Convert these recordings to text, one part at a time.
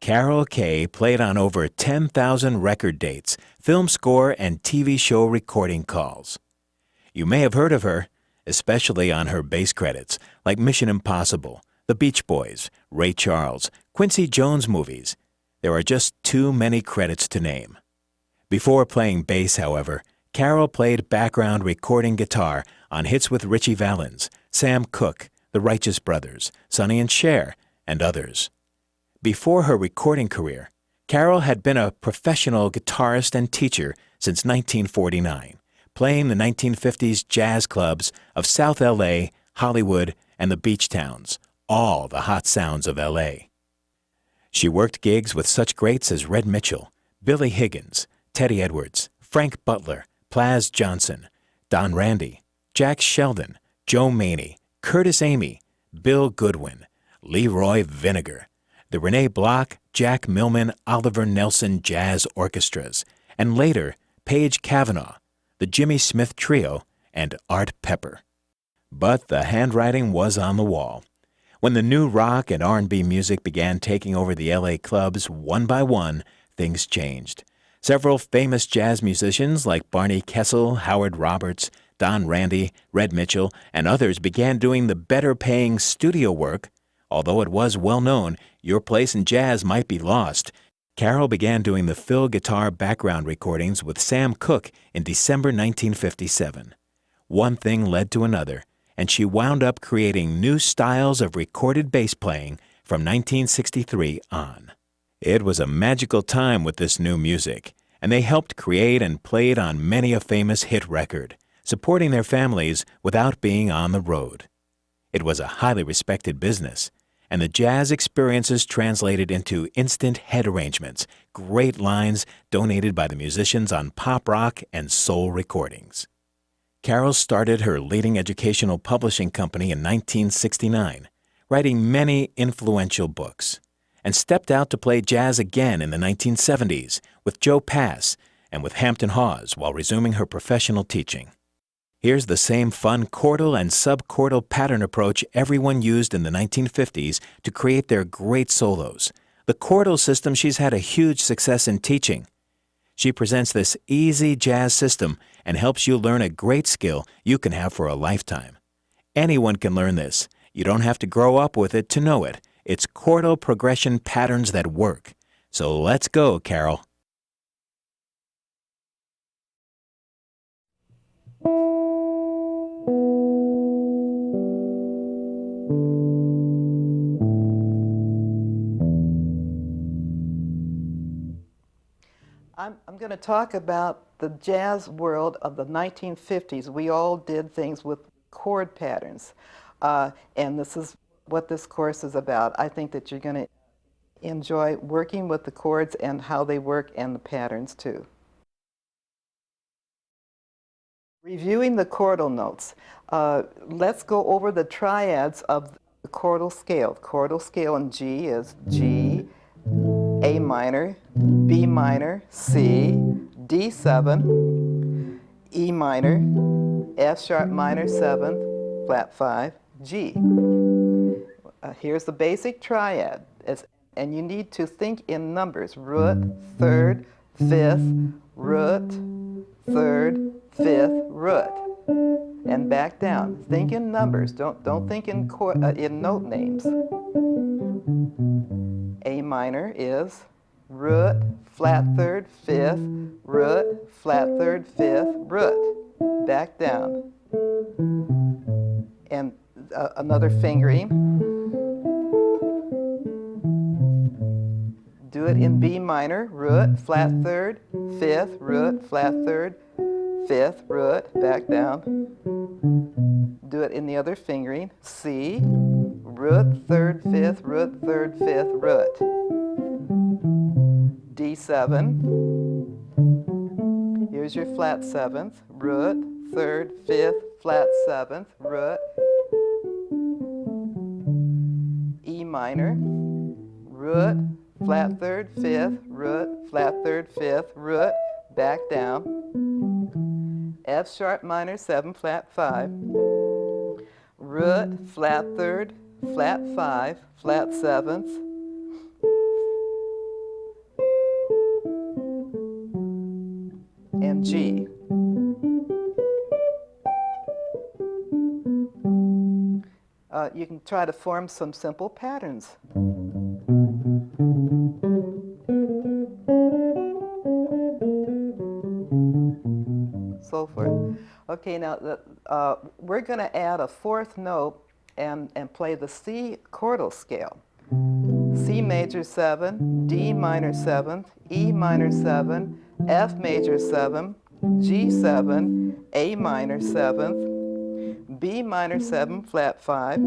Carol Kaye played on over 10,000 record dates, film score, and TV show recording calls. You may have heard of her, especially on her bass credits, like Mission Impossible, The Beach Boys, Ray Charles, Quincy Jones movies. There are just too many credits to name. Before playing bass, however, Carol played background recording guitar on hits with Ritchie Valens, Sam Cooke, The Righteous Brothers, Sonny and Cher, and others. Before her recording career, Carol had been a professional guitarist and teacher since 1949, playing the 1950s jazz clubs of South LA, Hollywood, and the beach towns, all the hot sounds of LA. She worked gigs with such greats as Red Mitchell, Billy Higgins, Teddy Edwards, Frank Butler, Plaz Johnson, Don Randy, Jack Sheldon, Joe Maney, Curtis Amy, Bill Goodwin, Leroy Vinegar, the Renee Bloch, Jack Millman, Oliver Nelson Jazz Orchestras, and later Paige Cavanaugh, the Jimmy Smith Trio, and Art Pepper. But the handwriting was on the wall. When the new rock and R&B music began taking over the LA clubs one by one, things changed. Several famous jazz musicians like Barney Kessel, Howard Roberts, Don Randy, Red Mitchell, and others began doing the better-paying studio work. Although it was well known your place in jazz might be lost, Carol began doing the fill guitar background recordings with Sam Cooke in December 1957. One thing led to another, and she wound up creating new styles of recorded bass playing from 1963 on. It was a magical time with this new music, and they helped create and played on many a famous hit record, supporting their families without being on the road. It was a highly respected business, and the jazz experiences translated into instant head arrangements, great lines donated by the musicians on pop rock and soul recordings. Carol started her leading educational publishing company in 1969, writing many influential books, and stepped out to play jazz again in the 1970s with Joe Pass and with Hampton Hawes while resuming her professional teaching. Here's the same fun chordal and subchordal pattern approach everyone used in the 1950s to create their great solos, the chordal system she's had a huge success in teaching. She presents this easy jazz system and helps you learn a great skill you can have for a lifetime. Anyone can learn this. You don't have to grow up with it to know it. It's chordal progression patterns that work. So let's go, Carol. I'm going to talk about the jazz world of the 1950s. We all did things with chord patterns, and this is what this course is about. I think that you're going to enjoy working with the chords and how they work and the patterns too. Reviewing the chordal notes. Let's go over the triads of the chordal scale. Chordal scale in G is G, A minor, B minor, C, D7, E minor, F sharp minor 7th, flat 5, G. Here's the basic triad, and you need to think in numbers: root, third, fifth, root, third, fifth, root, and back down. Think in numbers. Don't think in note names. A minor is root, flat third, fifth, root, flat third, fifth, root. Back down. And another fingering. Do it in B minor, root, flat third, fifth, root, flat third, fifth, root, back down. Do it in the other fingering. C, root, third, fifth, root, third, fifth, root. D7. Here's your flat 7th, root, third, fifth, flat 7th, root. E minor, root, flat third, fifth, root, flat third, fifth, root, back down. F sharp minor 7, flat 5. Root, flat third, flat 5, flat 7th, G. You can try to form some simple patterns. So forth. Okay, now we're going to add a fourth note and play the C chordal scale. C major 7, D minor 7, E minor 7, F major 7, G 7, A minor 7th, B minor 7 flat 5,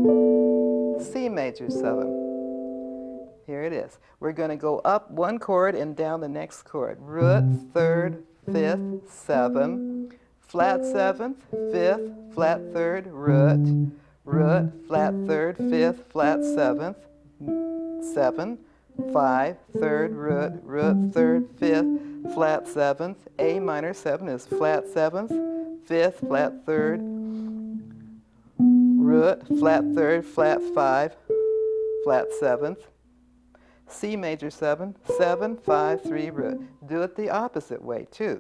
C major 7. Here it is. We're going to go up one chord and down the next chord. Root, third, fifth, 7, flat 7th, 5th, flat 3rd, root, root, flat 3rd, 5th, flat 7th, 7, 5, 3rd, root, root, 3rd, 5th, flat 7th, A minor 7 is flat 7th, 5th, flat 3rd, root, flat 3rd, flat 5, flat 7th, C major 7, 7, 5, 3, root. Do it the opposite way too.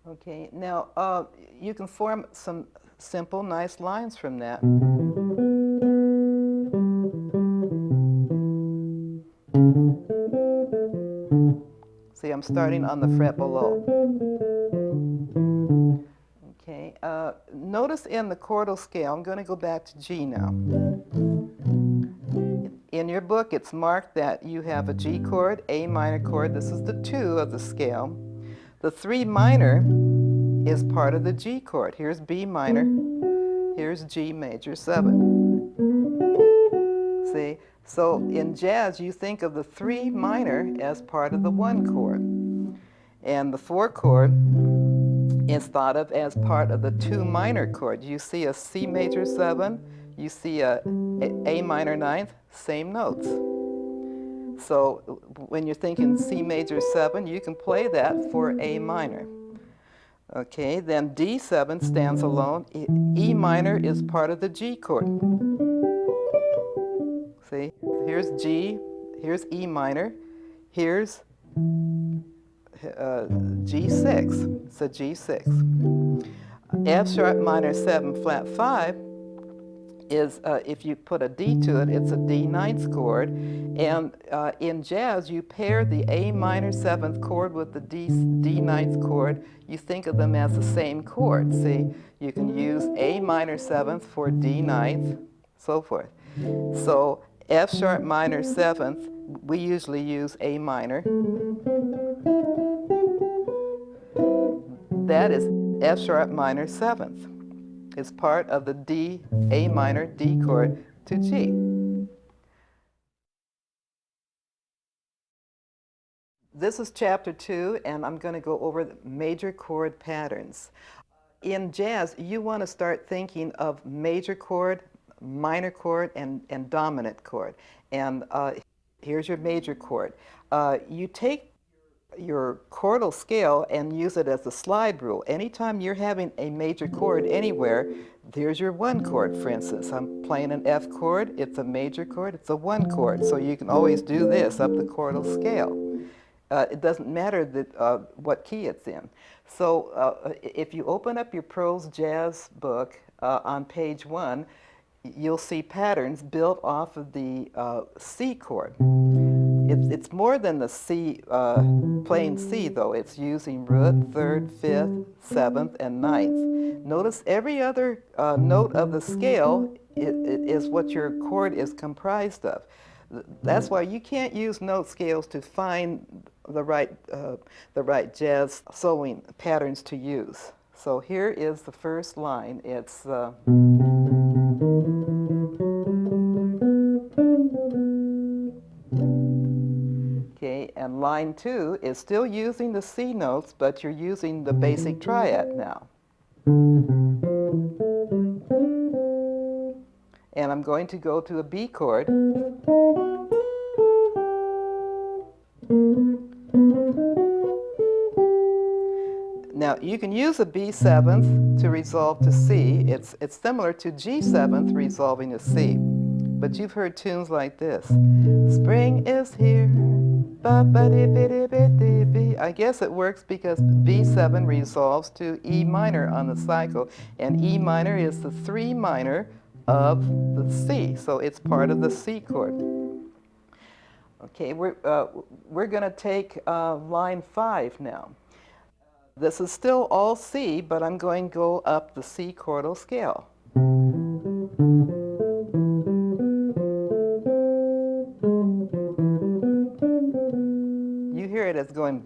Okay, now you can form some simple, nice lines from that. See, I'm starting on the fret below. Okay, notice in the chordal scale, I'm going to go back to G now. In your book, it's marked that you have a G chord, A minor chord. This is the 2 of the scale. The 3 minor is part of the G chord. Here's B minor. Here's G major 7. See? So in jazz, you think of the 3 minor as part of the 1 chord. And the 4 chord is thought of as part of the 2 minor chord. You see a C major 7, you see a minor 9th, same notes. So when you're thinking C major 7, you can play that for A minor. Okay, then D7 stands alone. E minor is part of the G chord. See, here's G, here's E minor, here's G6, it's a G6. F sharp minor 7 flat 5 is, if you put a D to it, it's a D ninth chord. And in jazz, you pair the A minor 7th chord with the D ninth chord. You think of them as the same chord. See, you can use A minor 7th for D ninth, so forth. So F sharp minor 7th, we usually use A minor. That is F sharp minor 7th. It's part of the D, A minor, D chord to G. This is chapter 2, and I'm going to go over the major chord patterns. In jazz, you want to start thinking of major chord, minor chord, and dominant chord. And here's your major chord. You take your chordal scale and use it as a slide rule. Anytime you're having a major chord anywhere, there's your 1 chord, for instance. I'm playing an F chord, it's a major chord, it's a 1 chord. So you can always do this up the chordal scale. It doesn't matter that, what key it's in. So if you open up your Prose Jazz book on page 1, you'll see patterns built off of the C chord. It's more than the C, plain C, though. It's using root, 3rd, 5th, 7th, and 9th. Notice every other note of the scale is what your chord is comprised of. That's why you can't use note scales to find the right jazz soloing patterns to use. So here is the first line. It's okay, and line 2 is still using the C notes, but you're using the basic triad now. And I'm going to go to a B chord. Now, you can use a B7th to resolve to C. It's similar to G7th resolving to C. But you've heard tunes like this. Spring is here. Ba-ba-dee-bee-dee-bee-dee-bee. I guess it works because B7 resolves to E minor on the cycle, and E minor is the 3 minor of the C, so it's part of the C chord. Okay, we're going to take line 5 now. This is still all C, but I'm going to go up the C chordal scale. You hear it as going.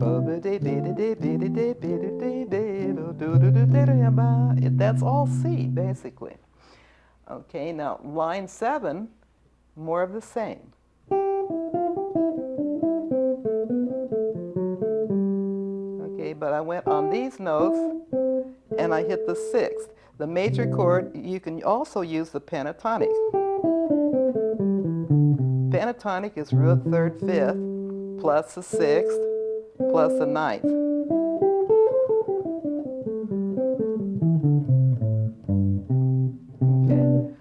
That's all C, basically. Okay, now line 7, more of the same. Okay, but I went on these notes and I hit the 6th. The major chord, you can also use the pentatonic. Pentatonic is root 3rd, 5th, plus the 6th, plus the 9th. Okay.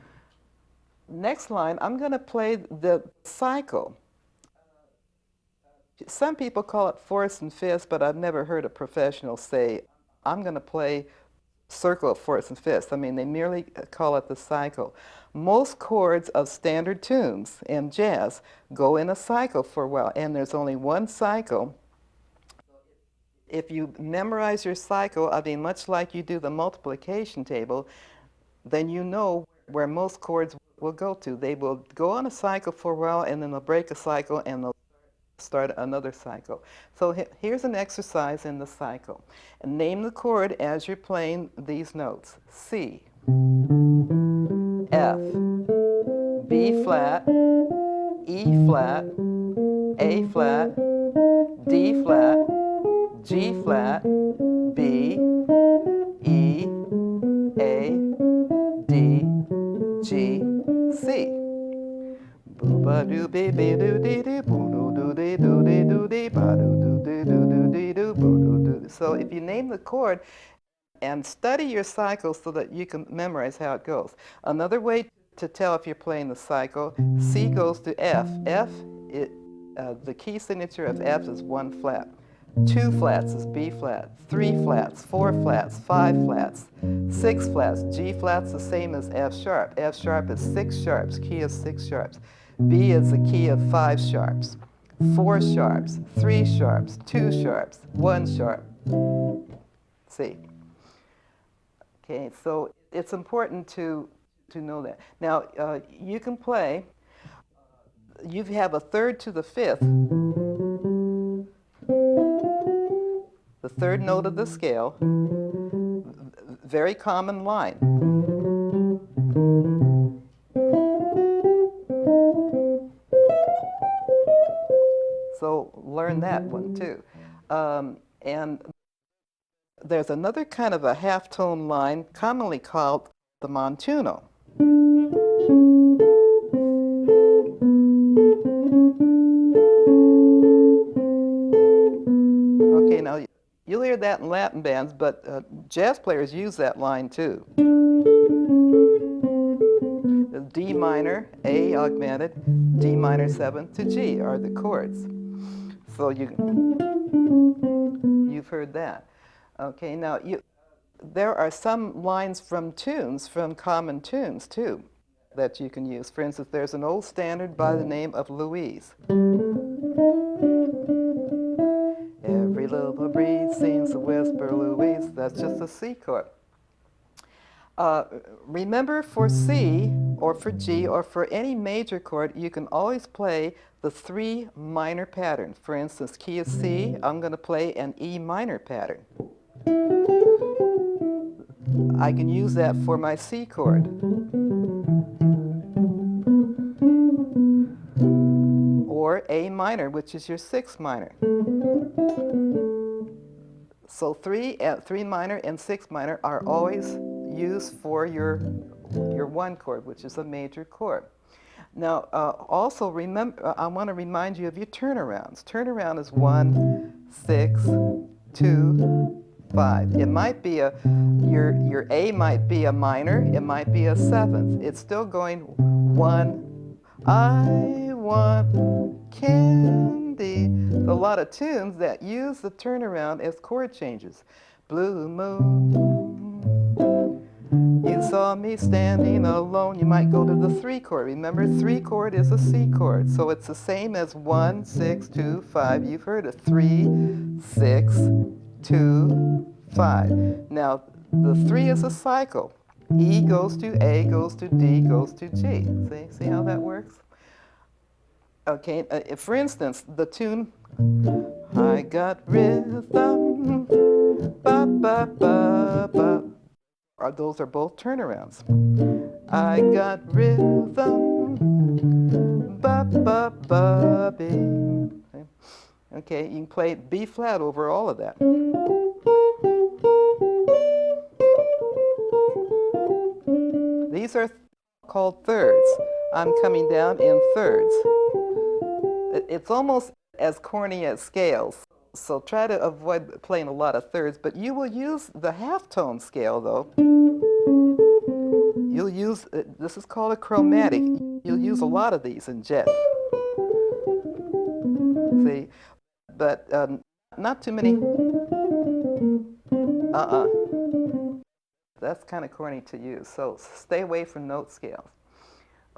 Next line, I'm going to play the cycle. Some people call it 4ths and 5ths, but I've never heard a professional say, I'm going to play circle of 4ths and 5ths. I mean, they merely call it the cycle. Most chords of standard tunes in jazz go in a cycle for a while, and there's only one cycle. If you memorize your cycle, I mean, much like you do the multiplication table, then you know where most chords will go to. They will go on a cycle for a while, and then they'll break a cycle, and they'll start another cycle. So here's an exercise in the cycle. And name the chord as you're playing these notes. C, F, B flat, E flat, A flat, D flat, G flat, B, E, A, D, G, C. So if you name the chord and study your cycle so that you can memorize how it goes. Another way to tell if you're playing the cycle, C goes to F. F, the key signature of F is 1 flat. 2 flats is B flat, 3 flats, 4 flats, 5 flats, 6 flats. G flat's the same as F sharp. F sharp is 6 sharps, key of 6 sharps. B is the key of 5 sharps, 4 sharps, 3 sharps, 2 sharps, 1 sharp. C. Okay, so it's important to know that. Now, you can play, you have a 3rd to the 5th, the 3rd note of the scale, very common line. So learn that one too. And there's another kind of a half-tone line commonly called the montuno. Okay, now you'll hear that in Latin bands, but jazz players use that line too. D minor, A augmented, D minor 7th to G are the chords. So you've heard that. Okay, now there are some lines from tunes, from common tunes too, that you can use. For instance, there's an old standard by the name of Louise. Every little breeze seems to whisper Louise. That's just a C chord. Remember, for C or for G or for any major chord, you can always play the 3 minor pattern. For instance, key of C, I'm going to play an E minor pattern. I can use that for my C chord. Or A minor, which is your 6 minor. So 3 minor and 6 minor are always used for your 1 chord, which is a major chord. Now, also remember, I want to remind you of your turnarounds. Turnaround is 1, 6, 2, 5. It might be your A might be a minor, it might be a 7th. It's still going 1, I want candy. A lot of tunes that use the turnaround as chord changes. Blue moon, you saw me standing alone. You might go to the 3 chord. Remember, 3 chord is a C chord. So it's the same as 1, 6, 2, 5. You've heard it. 3, 6, 2, 5. Now, the 3 is a cycle. E goes to A, goes to D, goes to G. See how that works? Okay, for instance, the tune, I got rhythm, ba ba ba ba. Those are both turnarounds. I got rhythm, ba ba ba be. Okay, you can play B flat over all of that. These are called thirds. I'm coming down in thirds. It's almost as corny as scales, so try to avoid playing a lot of thirds, but you will use the halftone scale though. You'll use, this is called a chromatic. You'll use a lot of these in jet. See, but not too many. That's kind of corny to use, so stay away from note scales.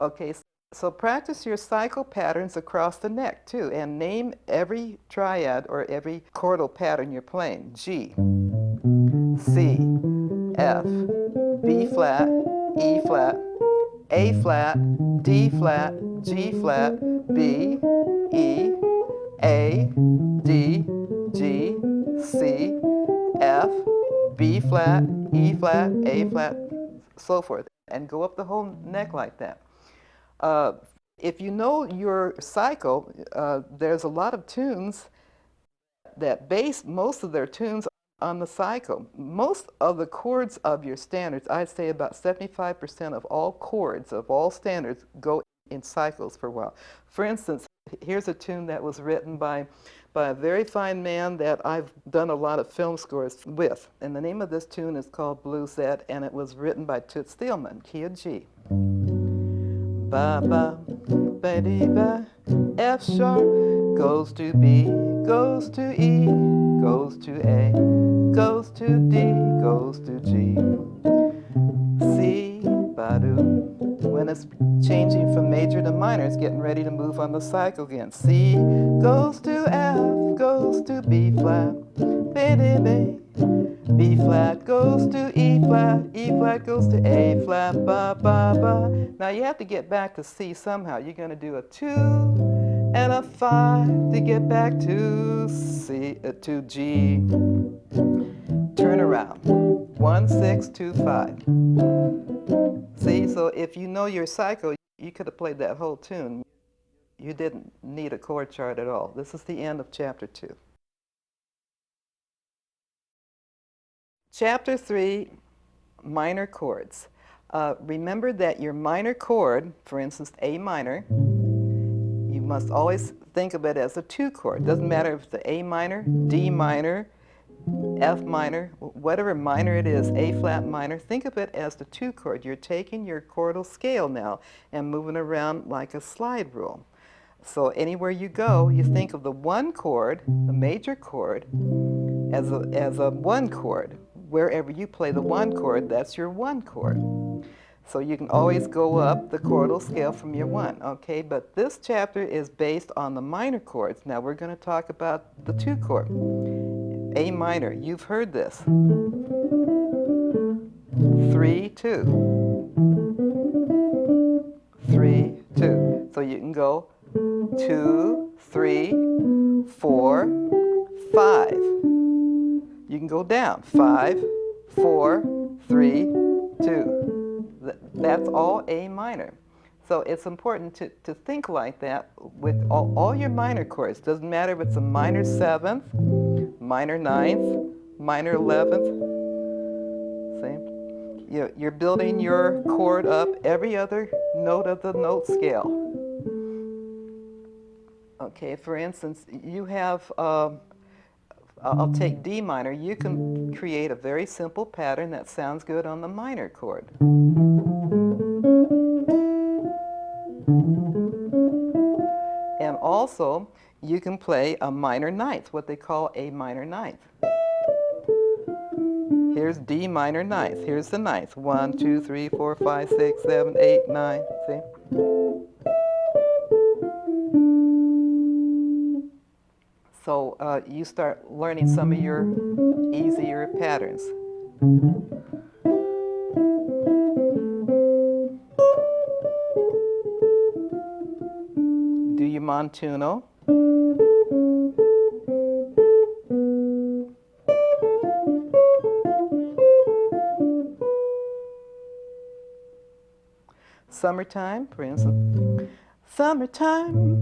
Okay, so practice your cycle patterns across the neck too, and name every triad or every chordal pattern you're playing. G, C, F, B flat, E flat, A flat, D flat, G flat, B, E, A, D, G, C, F, B flat, E flat, A flat, so forth, and go up the whole neck like that. If you know your cycle, there's a lot of tunes that base most of their tunes on the cycle. Most of the chords of your standards, I'd say about 75% of all chords of all standards go in cycles for a while. For instance, here's a tune that was written by a very fine man that I've done a lot of film scores with. And the name of this tune is called Bluesette, and it was written by Toots Thielman, key of G. Ba ba ba dee ba, F sharp goes to B, goes to E, goes to A, goes to D, goes to G. C ba do. When it's changing from major to minor, it's getting ready to move on the cycle again. C goes to F, goes to B flat, ba dee ba. B flat goes to E flat goes to A flat, ba ba ba. Now you have to get back to C somehow. You're going to do a 2 and a 5 to get back to C, to G. Turn around. 1, 6, 2, 5. See, so if you know your cycle, you could have played that whole tune. You didn't need a chord chart at all. This is the end of chapter 2. Chapter 3, minor chords. Remember that your minor chord, for instance, A minor, you must always think of it as a 2 chord. Doesn't matter if it's the A minor, D minor, F minor, whatever minor it is, A flat minor, think of it as the 2 chord. You're taking your chordal scale now and moving around like a slide rule. So anywhere you go, you think of the 1 chord, the major chord, as a 1 chord. Wherever you play the 1 chord, that's your 1 chord. So you can always go up the chordal scale from your 1, okay? But this chapter is based on the minor chords. Now we're going to talk about the 2 chord. A minor, you've heard this. 3, 2. 3, 2. So you can go 2, 3, 4, 5. You can go down. 5, 4, 3, 2. That's all A minor. So it's important to think like that with all your minor chords. Doesn't matter if it's a minor 7th, minor 9th, minor 11th. See? You're building your chord up every other note of the note scale. Okay, for instance, you have I'll take D minor. You can create a very simple pattern that sounds good on the minor chord. And also, you can play a minor ninth, what they call a minor ninth. Here's D minor ninth. Here's the ninth. 1, 2, 3, 4, 5, 6, 7, 8, 9. See? So you start learning some of your easier patterns. Do your montuno. Summertime, for instance. Summertime.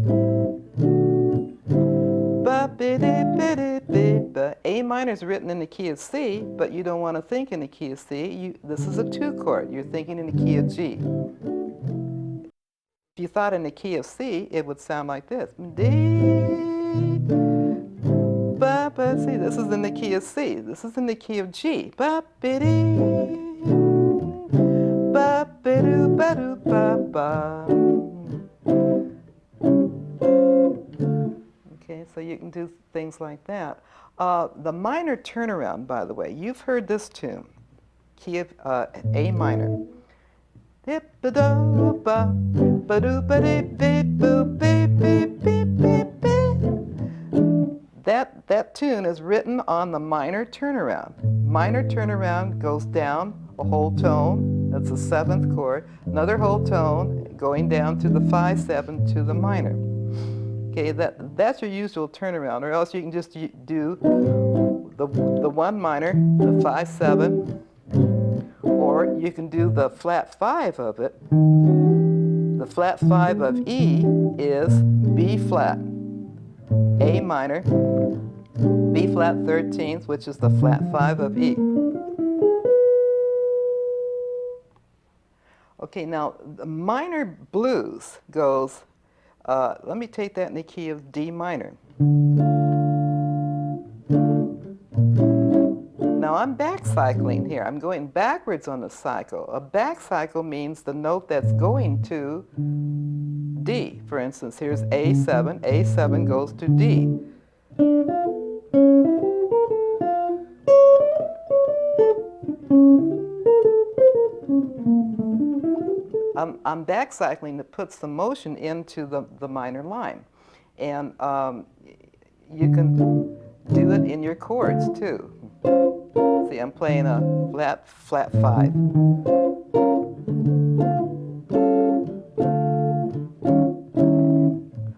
A minor is written in the key of C, but you don't want to think in the key of C. This is a 2 chord. You're thinking in the key of G. If you thought in the key of C, it would sound like this. D, ba, ba. See, this is in the key of C. This is in the key of G. Ba, ba, dee, ba, ba, doo, ba, doo, ba, ba. Okay, so you can do things like that. The minor turnaround, by the way, you've heard this tune, key of A minor. That tune is written on the minor turnaround. Minor turnaround goes down a whole tone, that's the 7th chord, another whole tone going down to the 5/7 to the minor. Okay, that's your usual turnaround, or else you can just do the 1 minor, the 5/7, or you can do the flat 5 of it. The flat 5 of E is B flat, A minor, B flat 13th, which is the flat 5 of E. Okay, now the minor blues goes, let me take that in the key of D minor. Now I'm back cycling here. I'm going backwards on the cycle. A back cycle means the note that's going to D. For instance, here's A7. A7 goes to D. I'm back cycling to put some motion into the minor line. And you can do it in your chords too. See, I'm playing a flat 5.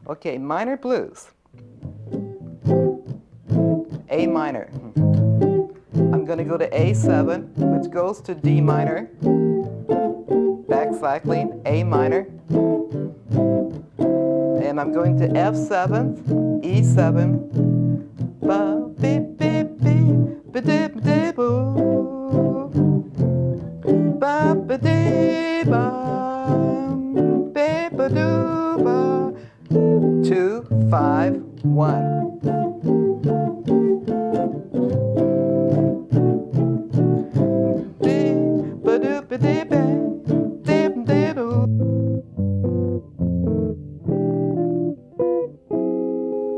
Okay, minor blues. A minor. I'm going to go to A7, which goes to D minor. Back cycling, A minor. And I'm going to F7, E7. Ba, beep, beep, beep, ba, dip, dip, boo. Ba, ba, dee, ba, be, ba, doo, ba. 2, 5, 1.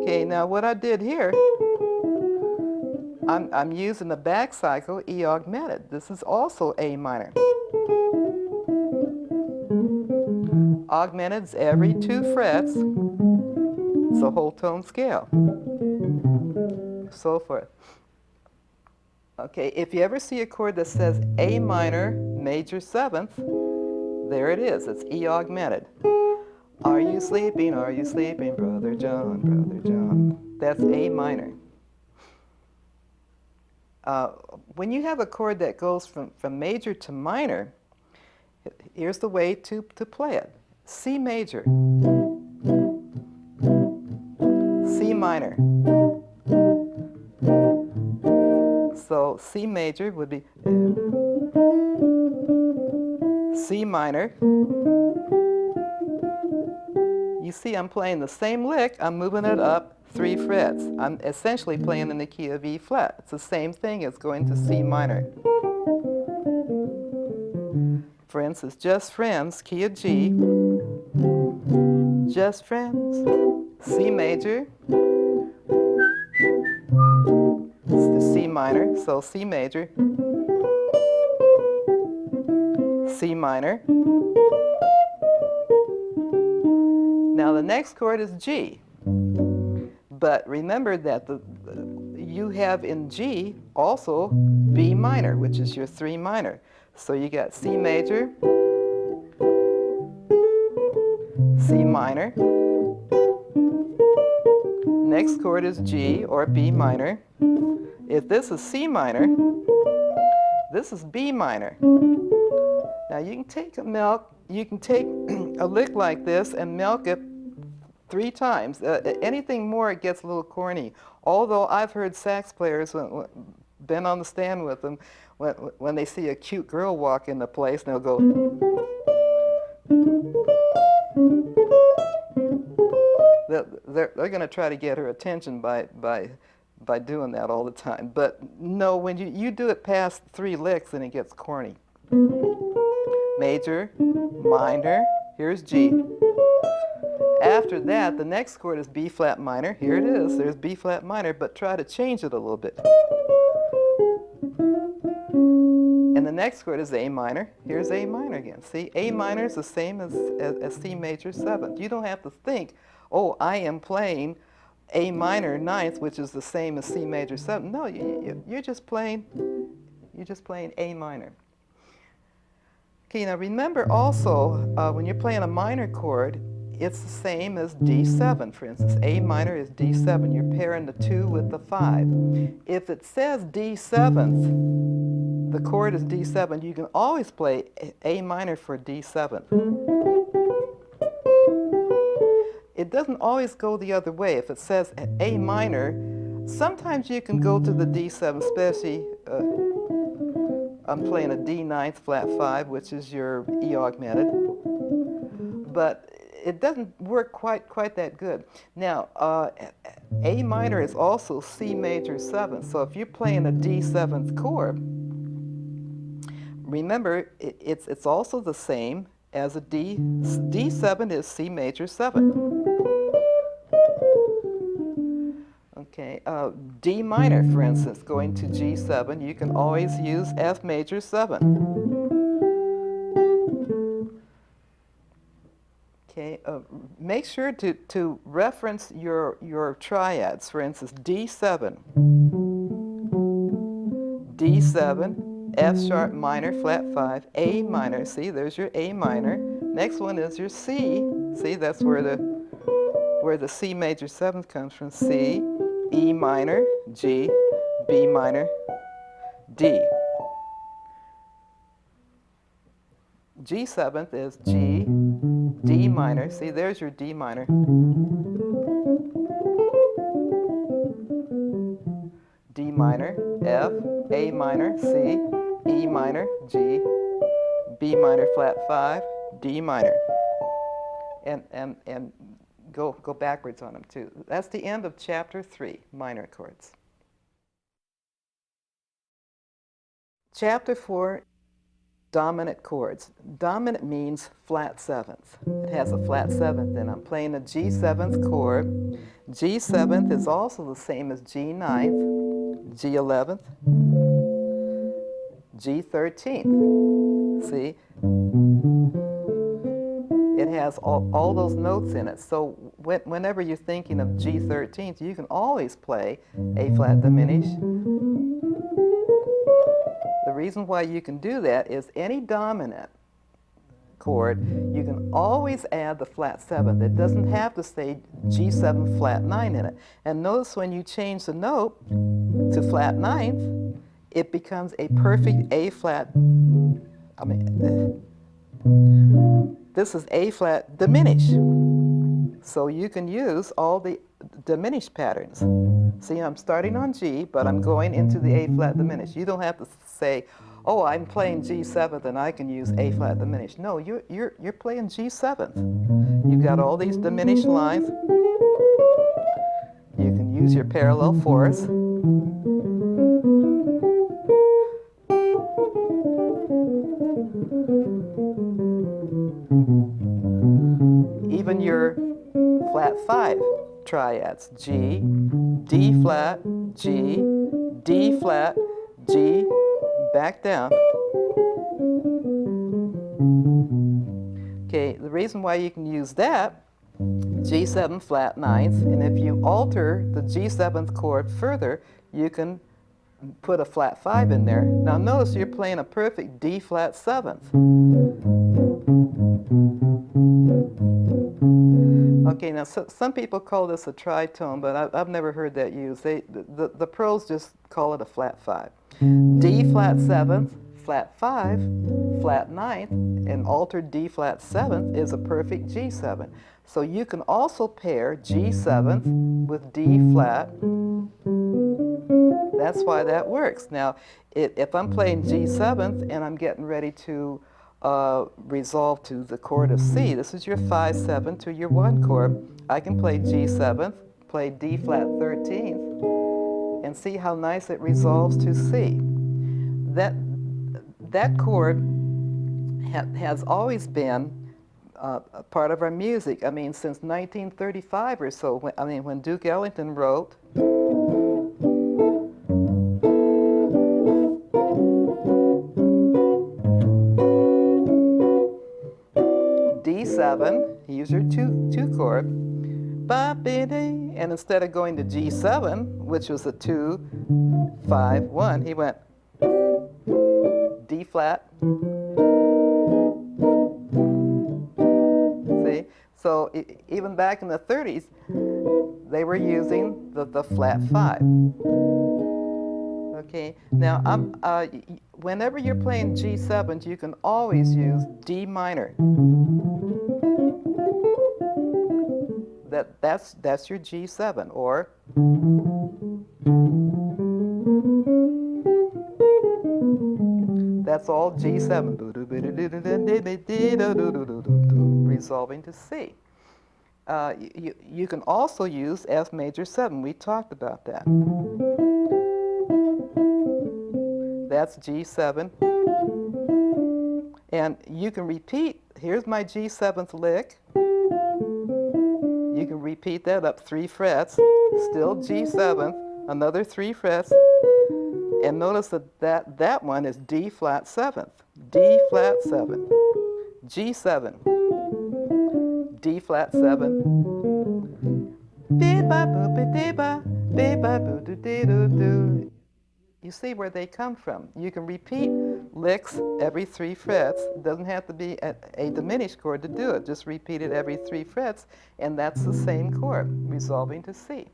Okay, now what I did here, I'm using the back cycle E augmented. This is also A minor. Augmented's every 2 frets. It's a whole tone scale. So forth. Okay, if you ever see a chord that says A minor, major 7th, there it is. It's E augmented. Are you sleeping, Brother John, Brother John? That's A minor. When you have a chord that goes from major to minor, here's the way to play it. C major, C minor. So C major would be C minor. You see I'm playing the same lick, I'm moving it up 3 frets. I'm essentially playing in the key of E flat. It's the same thing as going to C minor. For instance, Just Friends, key of G. Just Friends, C major. It's the C minor, so C major. C minor. Now the next chord is G. But remember that you have in G also B minor, which is your 3 minor. So you got C major, C minor. Next chord is G or B minor. If this is C minor, this is B minor. Now you can take a lick like this and milk it 3 times. Anything more, it gets a little corny. Although I've heard sax players, been on the stand with them, when they see a cute girl walk in the place, they'll go. They're going to try to get her attention by doing that all the time. But no, when you do it past 3 licks, then it gets corny. Major, minor, here's G. After that, the next chord is B flat minor. Here it is, there's B flat minor, but try to change it a little bit. And the next chord is A minor. Here's A minor again. See, A minor is the same as C major 7th. You don't have to think, oh, I am playing A minor 9th, which is the same as C major 7th. No, you're just playing A minor. Okay, now remember also, when you're playing a minor chord, it's the same as D7. For instance, A minor is D7. You're pairing the 2 with the 5. If it says D7th, the chord is D7, you can always play A minor for D7. It doesn't always go the other way. If it says A minor, sometimes you can go to the D7, especially I'm playing a D9 flat 5, which is your E augmented. But it doesn't work quite that good. Now, A minor is also C major 7. So if you're playing a D7th chord, remember it's also the same as a D. D7 is C major 7. Okay, D minor, for instance, going to G7, you can always use F major 7. Okay, make sure to reference your triads. For instance, D7, D7, F sharp minor, flat 5, A minor. See, there's your A minor. Next one is your C. See, that's where the C major 7th comes from. C, E minor, G, B minor, D. G7th is G, D minor. See, there's your D minor. D minor, F, A minor, C, E minor, G, B minor flat 5, D minor. And go backwards on them too. That's the end of chapter 3, minor chords. Chapter 4, dominant chords. Dominant means flat 7th. It has a flat 7th, and I'm playing a G7th chord. G7th is also the same as G9th, G11th, G13th. See? It has all those notes in it. So whenever you're thinking of G13th, you can always play A flat diminished. The reason why you can do that is any dominant chord, you can always add the flat 7th. It doesn't have to say G7 flat 9 in it. And notice when you change the note to flat 9th, it becomes a perfect A flat, this is A flat diminished. So you can use all the diminished patterns. See, I'm starting on G, but I'm going into the A flat diminished. You don't have to say, oh, I'm playing G7th and I can use A flat diminished. No, you're playing G7th. You've got all these diminished lines. You use your parallel fourths. Even your flat 5 triads, G, D flat, G, D flat, G, back down. Okay, the reason why you can use that, G7 flat ninths, and if you alter the G7th chord further, you can put a flat 5 in there. Now notice you're playing a perfect D flat 7th. Okay, now some people call this a tritone, but I've never heard that used. The pros just call it a flat 5. D flat 7th, flat 5, flat 9th, and altered D flat 7th is a perfect G7. So you can also pair G7th with D flat. That's why that works. Now, if I'm playing G7th and I'm getting ready to resolve to the chord of C, this is your 5-7 to your 1 chord, I can play G7th, play D flat 13th, and see how nice it resolves to C. That chord has always been a part of our music. I mean, since 1935 or so. When Duke Ellington wrote, D7, he used your two chord, and instead of going to G7, which was a 2, 5, 1, he went D flat. See? So even back in the 30s, they were using the flat 5. Okay, now whenever you're playing G7, you can always use D minor. That's your G7, or that's all G7, resolving to C. You can also use F major 7. We talked about that. That's G7. And you can repeat, here's my G7th lick. You can repeat that up 3 frets, still G7, another 3 frets, and notice that one is D flat 7th, D flat 7, G7, D flat 7, you see where they come from. You can repeat licks every 3 frets. It doesn't have to be a diminished chord to do it. Just repeat it every 3 frets, and that's the same chord, resolving to C.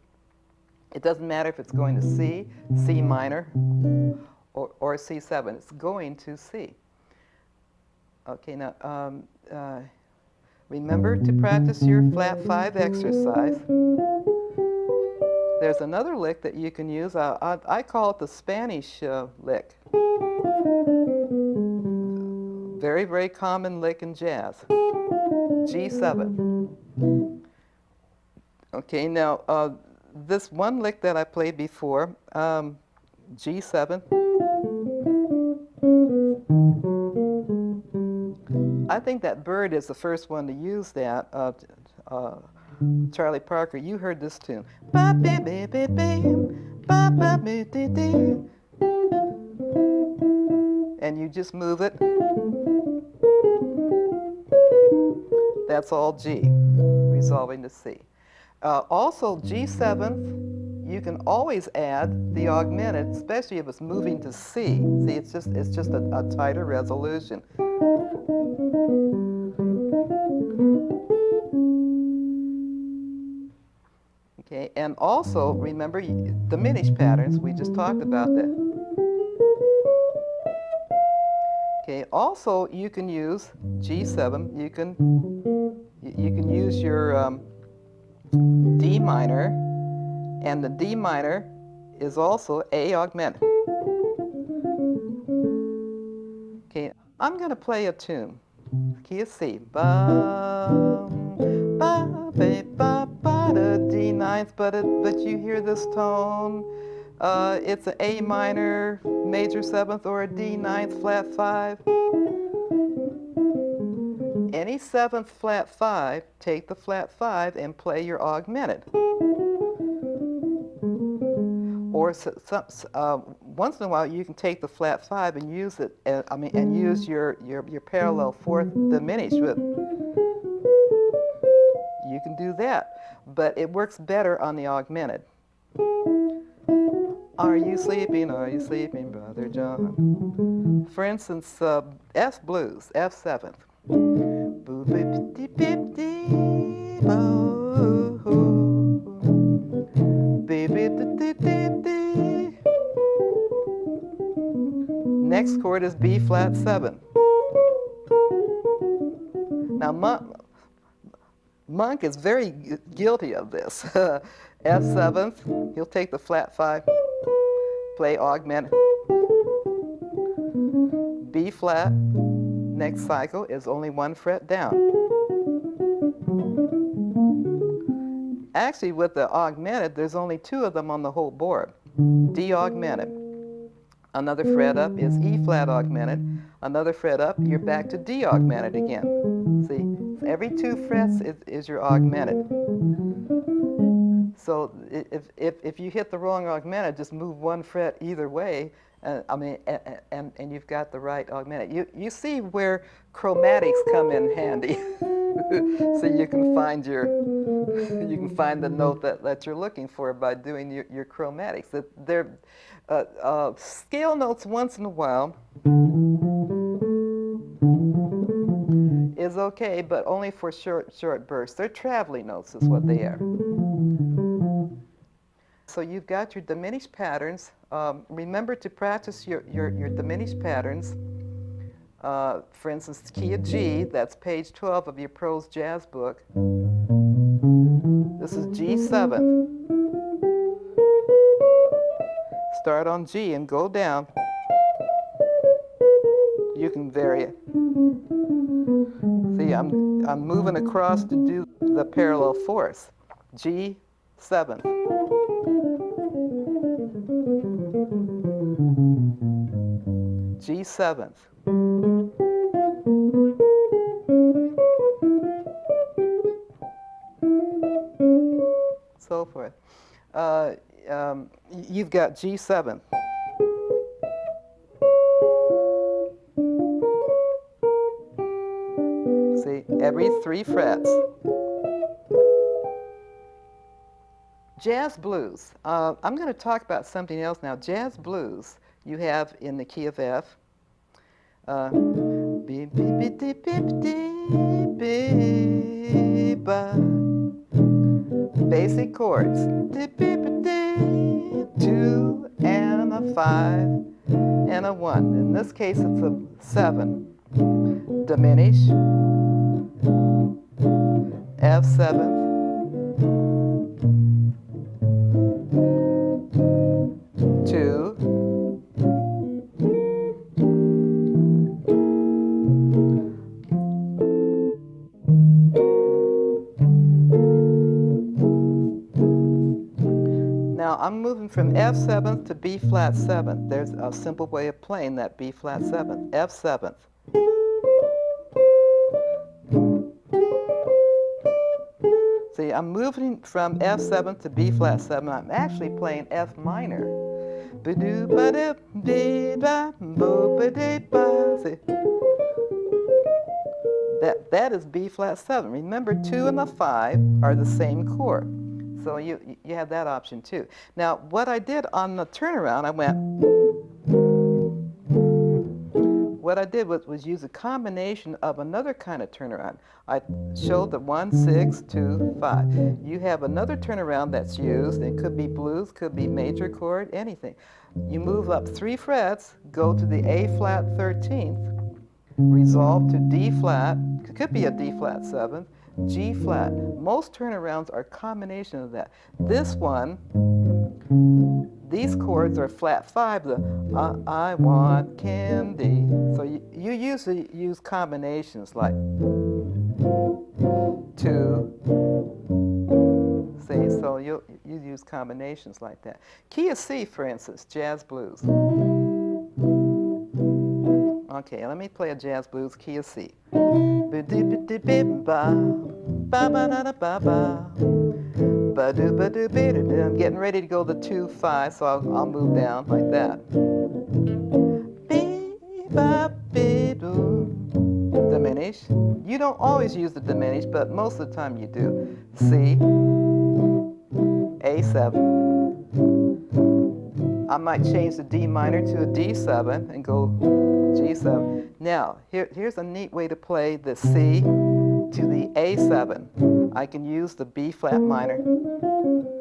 It doesn't matter if it's going to C, C minor, or C7. It's going to C. Okay, now remember to practice your flat 5 exercise. There's another lick that you can use. I call it the Spanish lick. Very, very common lick in jazz. G7. Okay, now this one lick that I played before, G7. I think that Bird is the first one to use that. Charlie Parker, you heard this tune. And you just move it. That's all G, resolving to C. Also, G7th, you can always add the augmented, especially if it's moving to C. See, it's just a tighter resolution. Okay, and also remember diminished patterns. We just talked about that. Okay, also you can use G7. You can use your D minor, and the D minor is also A augmented. Okay, I'm going to play a tune. Key of C. Ba, ba, ba, ba, ba, da, D9. ninth, but you hear this tone. It's an A minor major 7th or a D ninth flat 5. Any 7th flat 5, take the flat 5 and play your augmented. Or once in a while, you can take the flat 5 and use it. And use your parallel 4th diminished with. You can do that, but it works better on the augmented. Are you sleeping, Brother John? For instance, F blues, F 7th. Next chord is B flat 7. Now Monk is very guilty of this. F 7th, he'll take the flat 5, play augmented. B flat, next cycle is only 1 fret down. Actually, with the augmented, there's only 2 of them on the whole board. D augmented. Another fret up is E flat augmented. Another fret up, you're back to D augmented again. See, every 2 frets is your augmented. So if you hit the wrong augmented, just move 1 fret either way, and you've got the right augmented. You see where chromatics come in handy. So you can find the note that you're looking for by doing your chromatics. They're scale notes once in a while is okay, but only for short bursts. They're traveling notes is what they are. So you've got your diminished patterns. Remember to practice your diminished patterns. For instance, key of G, that's page 12 of your prose jazz book. This is G7. Start on G and go down. You can vary it. See, I'm moving across to do the parallel 4th. G7. G7. So forth. You've got G7. See, every 3 frets. Jazz blues. I'm going to talk about something else now. Jazz blues you have in the key of F. Basic chords. 2 and a 5 and a 1. In this case, it's a 7. Diminish. F7. 2. Now I'm moving from F7th to B flat 7th. There's a simple way of playing that B flat 7th. F7th. See, I'm moving from F7 to B flat 7. I'm actually playing F minor. See? That is B flat 7. Remember, 2 and the 5 are the same chord. So you have that option too. Now, what I did on the turnaround, what I did was use a combination of another kind of turnaround. I showed the 1, 6, 2, 5. You have another turnaround that's used. It could be blues, could be major chord, anything. You move up 3 frets, go to the A flat 13th, resolve to D flat, it could be a D flat 7th, G flat. Most turnarounds are a combination of that. This one, these chords are flat 5, the I want candy. So you usually use combinations like 2, See, so you use combinations like that. Key of C, for instance, jazz blues. Okay, let me play a jazz blues, key of C. I'm getting ready to go the 2-5, so I'll move down like that. Diminish. You don't always use the diminish, but most of the time you do. C, A7. I might change the D minor to a D7 and go G7. Now, here's a neat way to play the C to the A7. I can use the B flat minor.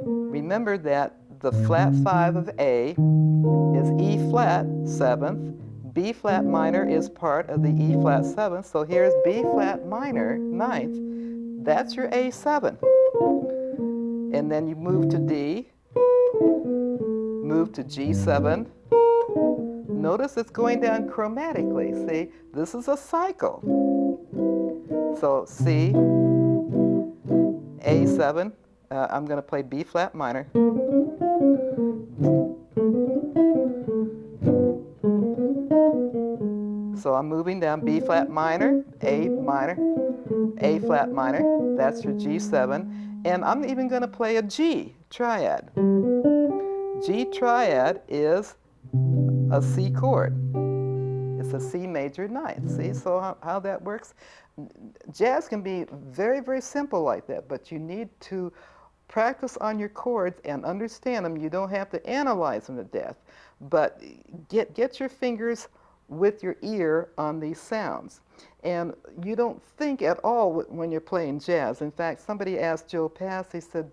Remember that the flat 5 of A is E flat 7th. B flat minor is part of the E flat 7th, so here's B flat minor 9th. That's your A7. And then you move to D, move to G7. Notice it's going down chromatically. See, this is a cycle. So C, A7, I'm going to play B flat minor. So I'm moving down B flat minor, A minor, A flat minor. That's your G7. And I'm even going to play a G triad. G triad is a C chord. It's a C major 9th. See, so how that works? Jazz can be very, very simple like that, but you need to practice on your chords and understand them. You don't have to analyze them to death, but get your fingers with your ear on these sounds. And you don't think at all when you're playing jazz. In fact, somebody asked Joe Pass, he said,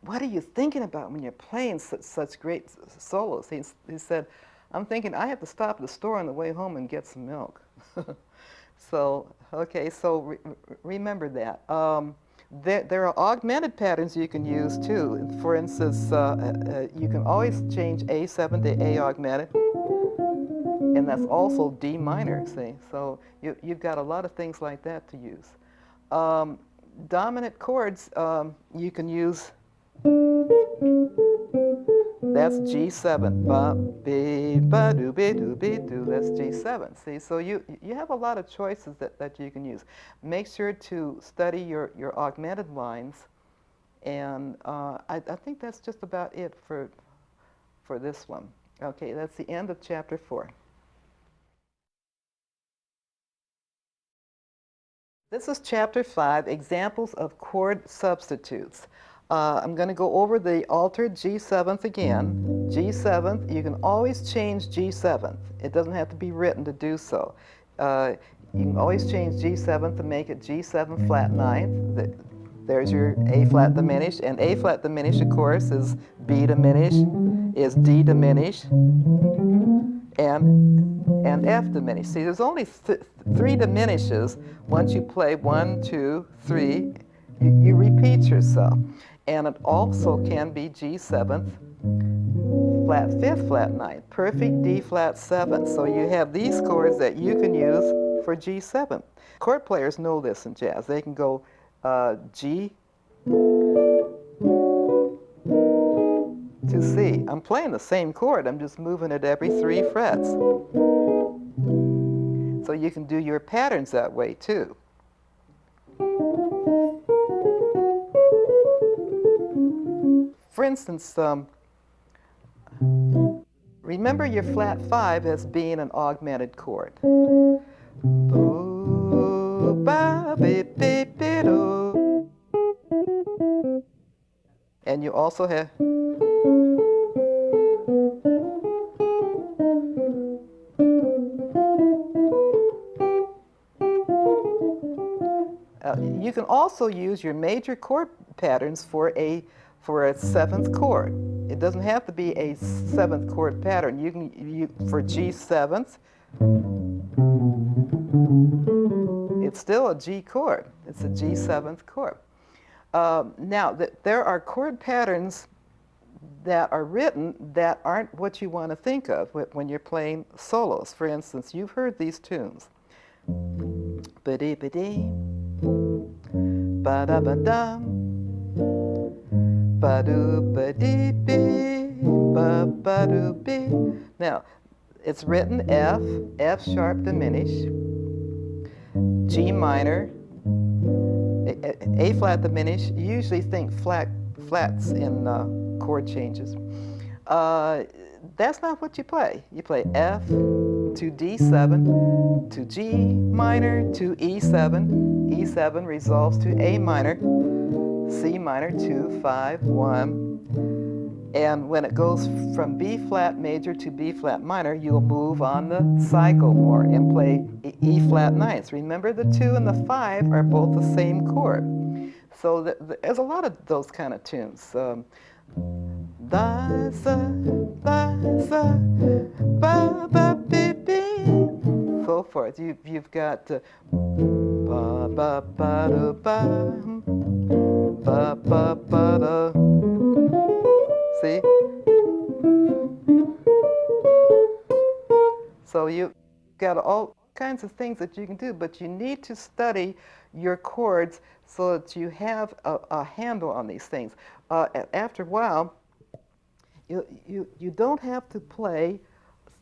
what are you thinking about when you're playing such great solos? He said, I'm thinking I have to stop at the store on the way home and get some milk. So, okay, so remember that. There are augmented patterns you can use too. For instance, you can always change A7 to A augmented, and that's also D minor, see? So you've got a lot of things like that to use. Dominant chords, you can use, that's G7, ba, be, ba, do, be, do, that's G7, see? So you have a lot of choices that you can use. Make sure to study your augmented lines, and I think that's just about it for this one. Okay, that's the end of chapter 4. This is chapter 5, examples of chord substitutes. I'm going to go over the altered G7th again. G7th, you can always change G7th. It doesn't have to be written to do so. You can always change G7th to make it G7 flat 9th. There's your A flat diminished, and A flat diminished, of course, is B diminished, is D diminished, and F diminished. See, there's only 3 diminishes. Once you play 1, 2, 3, you repeat yourself. And it also can be G7th, flat 5th, flat 9th, perfect D flat 7th. So you have these chords that you can use for G7. Chord players know this in jazz. They can go G to C. I'm playing the same chord, I'm just moving it every 3 frets. So you can do your patterns that way too. For instance, remember your flat 5 as being an augmented chord. And you also have you can also use your major chord patterns for a 7th chord. It doesn't have to be a 7th chord pattern. You can for G7th, it's still a G chord. It's a G7th chord. Now, there are chord patterns that are written that aren't what you want to think of when you're playing solos. For instance, you've heard these tunes. Ba-dee-ba-dee, ba-da-ba-dum, ba-do-ba-dee-bee, ba-ba-do-bee. Now, it's written F, F sharp diminished, G minor, A flat diminished. You usually think flats in chord changes. That's not what you play. You play F to D7 to G minor to E7. E7 resolves to A minor, C minor 2, 5, 1. And when it goes from B flat major to B flat minor, you'll move on the cycle more and play E flat ninths. Remember, the 2 and the 5 are both the same chord. So there's a lot of those kind of tunes. So forth. You've got ba ba ba da ba ba ba ba da. See? So you've got all kinds of things that you can do, but you need to study your chords so that you have a handle on these things. After a while, you don't have to play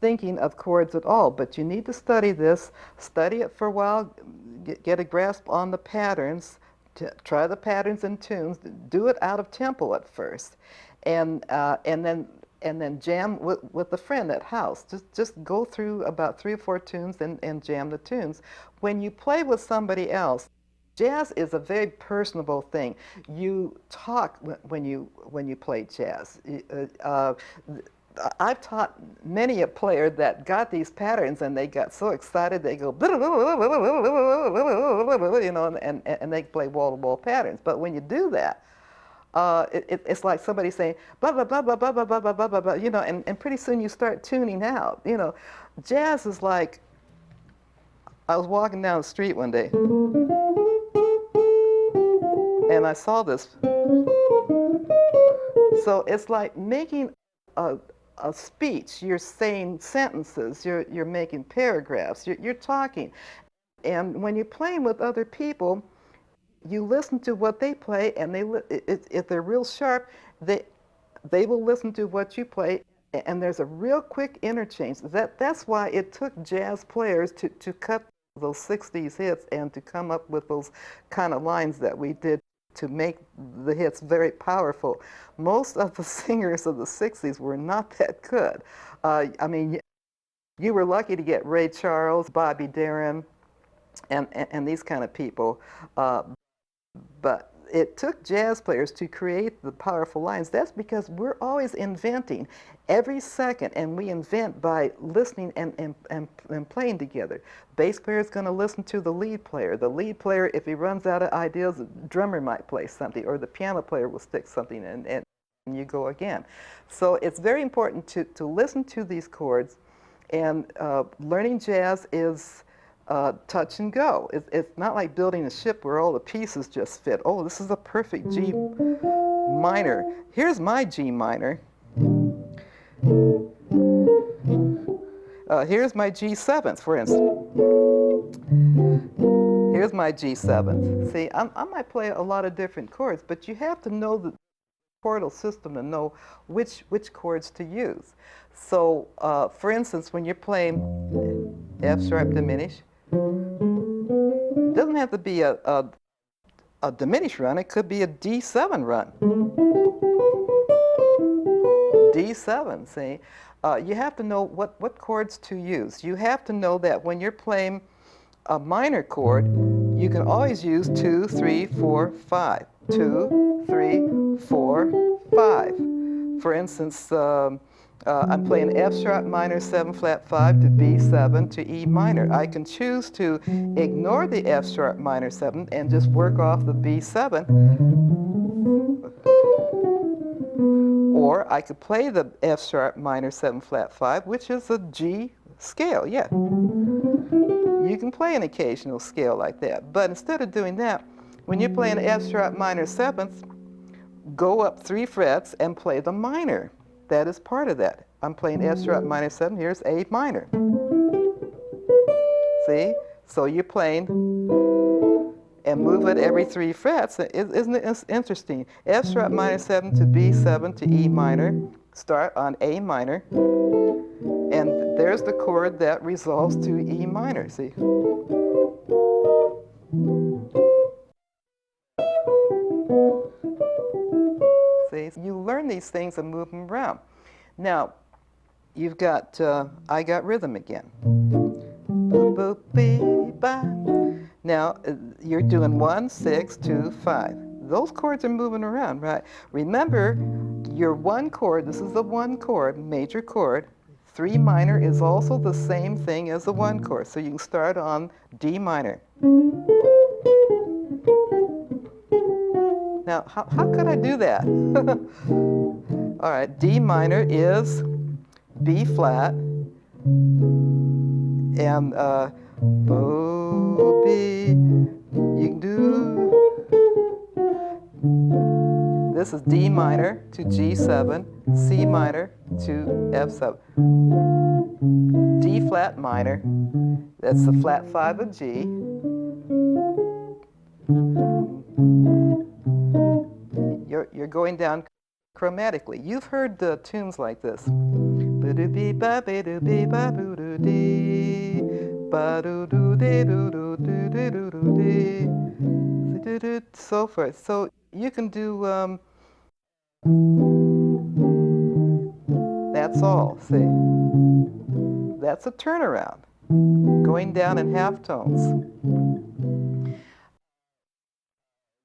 thinking of chords at all, but you need to study this, study it for a while, get a grasp on the patterns, try the patterns and tunes, do it out of tempo at first, and then jam with a friend at house. Just go through about 3 or 4 tunes and jam the tunes. When you play with somebody else, jazz is a very personable thing. You talk when you play jazz. I've taught many a player that got these patterns and they got so excited they go, you know, and they play wall-to-wall patterns. But when you do that, it's like somebody saying blah blah blah blah blah blah blah blah blah blah, you know, and pretty soon you start tuning out. You know, jazz is like, I was walking down the street one day and I saw this. So it's like making a speech. You're saying sentences. You're making paragraphs. You're talking, and when you're playing with other people, you listen to what they play, and if they're real sharp, they will listen to what you play, and there's a real quick interchange. That's why it took jazz players to cut those 60s hits and to come up with those kind of lines that we did to make the hits very powerful. Most of the singers of the 60s were not that good. I mean, you were lucky to get Ray Charles, Bobby Darin, and these kind of people. But it took jazz players to create the powerful lines. That's because we're always inventing every second, and we invent by listening and playing together. Bass player is going to listen to the lead player. The lead player, if he runs out of ideas, the drummer might play something, or the piano player will stick something in, and you go again. So it's very important to listen to these chords, and learning jazz is touch and go. It's not like building a ship where all the pieces just fit. Oh, this is a perfect G minor. Here's my G minor. Here's my G7th, for instance. Here's my G7th. See, I might play a lot of different chords, but you have to know the chordal system to know which chords to use. So, for instance, when you're playing F sharp diminished, it doesn't have to be a diminished run. It could be a D7 run. D7, see? You have to know what chords to use. You have to know that when you're playing a minor chord, you can always use 2, 3, 4, 5. 2, 3, 4, 5. For instance, I'm playing F sharp minor 7 flat 5 to B7 to E minor. I can choose to ignore the F sharp minor 7 and just work off the B7. Or I could play the F sharp minor 7 flat 5, which is a G scale, yeah. You can play an occasional scale like that. But instead of doing that, when you're playing F sharp minor 7th, go up 3 frets and play the minor. That is part of that. I'm playing F sharp minor 7, here's A minor. See? So you're playing and move it every 3 frets. Isn't it interesting? F sharp minor 7 to B7 to E minor. Start on A minor. And there's the chord that resolves to E minor, see? See, you learn these things and move them around. Now, you've got, I got rhythm again. Boop, boop, beep, ba. Now, you're doing 1, 6, 2, 5. Those chords are moving around, right? Remember, your one chord, this is the one chord, major chord. 3 minor is also the same thing as the one chord. So you can start on D minor. Now, how could I do that? All right, D minor is B flat, and bo, B, you can do, this is D minor to G7, C minor to F7. D flat minor, that's the flat 5 of G. You're going down chromatically. You've heard the tunes like this. So forth. So you can do, that's all, see? That's a turnaround, going down in half tones.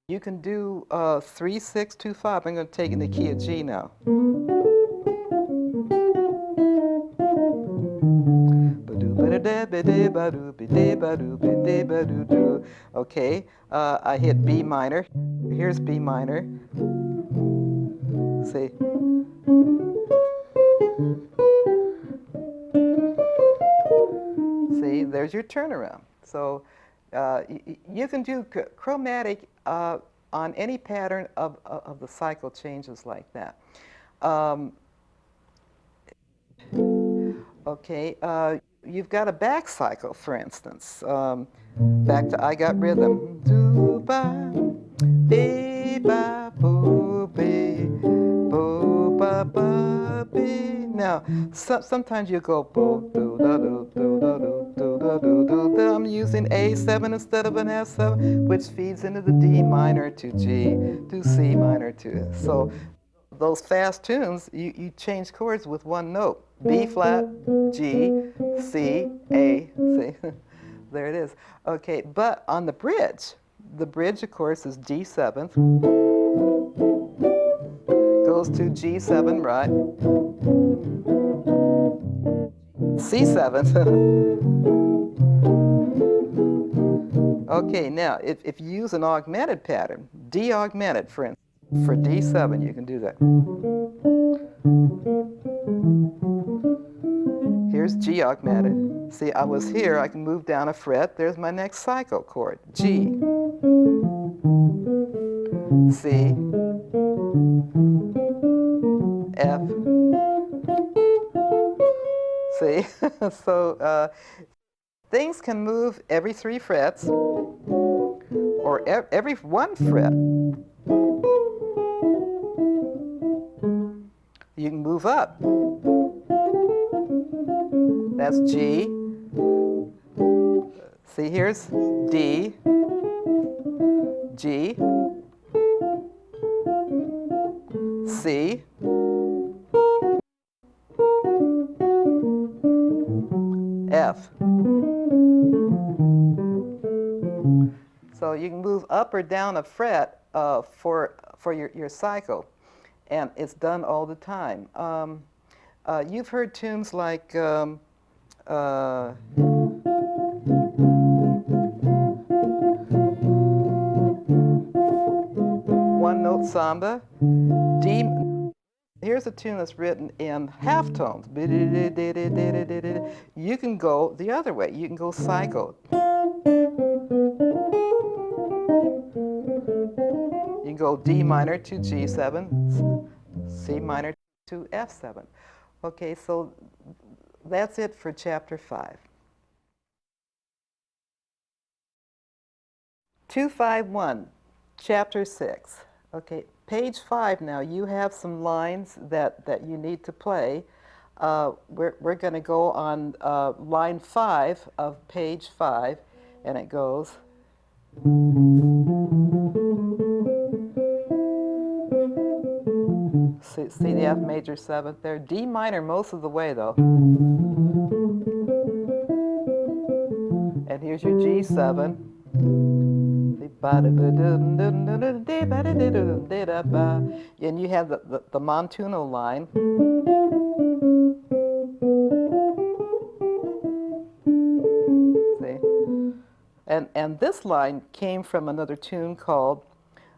You can do 3, 6, 2, 5. I'm going to take it in the key of G now. Okay, I hit B minor. Here's B minor. See? See, there's your turnaround. So you can do chromatic on any pattern of the cycle changes like that. Okay, you've got a back cycle, for instance. Back to I Got Rhythm. Do ba, be ba, boo, be, boo, ba, ba, be. Now, sometimes you go boo, do, da, do, do, da, do, do, da, do, do, da. I'm using A7 instead of an F7, which feeds into the D minor to G to C minor to. So those fast tunes, you change chords with one note. B flat, G, C, A, C. There it is. Okay, but on the bridge, of course, is D7th. Goes to G7, right? C7th. Okay, now, if you use an augmented pattern, D augmented, for instance, for D7, you can do that. Here's G augmented. See, I was here, I can move down a fret. There's my next cycle chord. G, C, F. See? So things can move every 3 frets or every 1 fret. You can move up. That's G. See, here's D, G, C, F. So you can move up or down a fret for your cycle, and it's done all the time. You've heard tunes like one note samba, D. Here's a tune that's written in half tones. You can go the other way. You can go cycle. You can go D minor to G7, C minor to F7. Okay, so that's it for Chapter 5. 251, Chapter 6. Okay, page 5 now. You have some lines that you need to play. We're going to go on line 5 of page 5, and it goes. See the F major 7th there? D minor most of the way though. And here's your G7. And you have the montuno line. See? And this line came from another tune called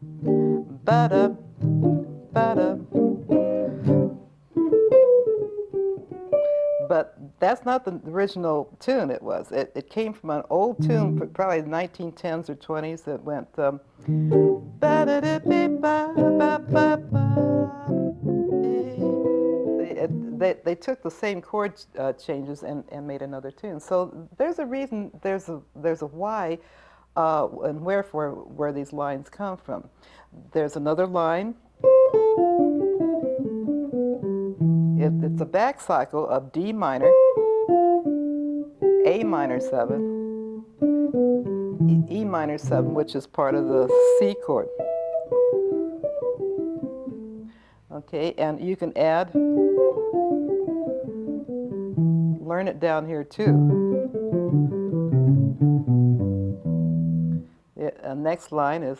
Ba-da, Ba-da. But that's not the original tune it was. It came from an old tune, probably the 1910s or 20s, that went they took the same chord changes and made another tune. So there's a reason, there's a why and wherefore where these lines come from. There's another line. It's a back cycle of D minor, A minor 7, E minor 7, which is part of the C chord. Okay, and you can add, learn it down here too. The next line is,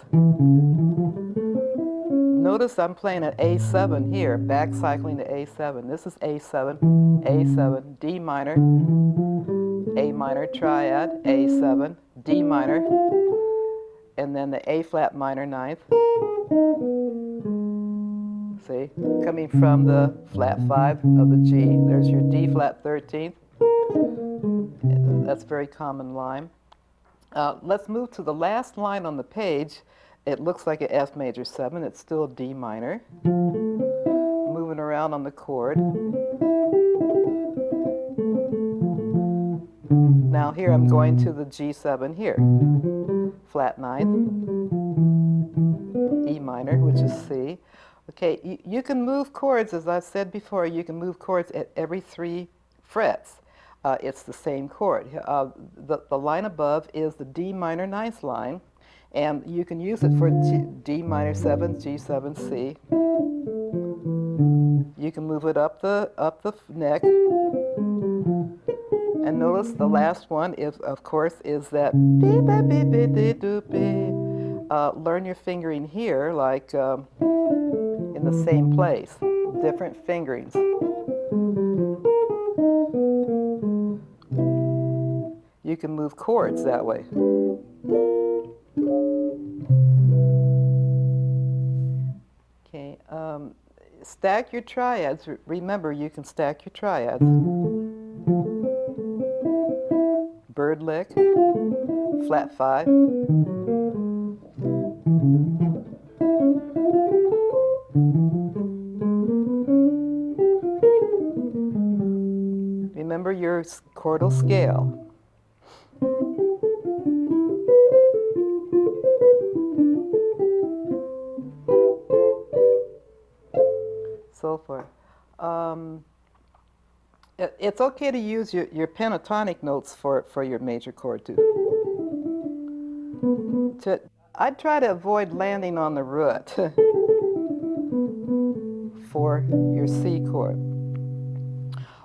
notice I'm playing an A7 here, back cycling to A7. This is A7, A7, D minor, A minor triad, A7, D minor, and then the A flat minor 9th. See, coming from the flat 5 of the G. There's your D flat 13th. That's a very common line. Let's move to the last line on the page. It looks like an F major 7. It's still D minor. Moving around on the chord. Now here I'm going to the G7 here. Flat 9th. E minor, which is C. Okay, you can move chords, as I've said before, you can move chords at every 3 frets. It's the same chord. The line above is the D minor 9th line. And you can use it for D minor 7, G7, C. You can move it up the neck. And notice the last one is, of course, is that learn your fingering here, like in the same place, different fingerings. You can move chords that way. Okay, stack your triads. Remember, you can stack your triads. Bird lick, flat 5. Remember your chordal scale. So forth. It's okay to use your pentatonic notes for your major chord too. I'd try to avoid landing on the root for your C chord.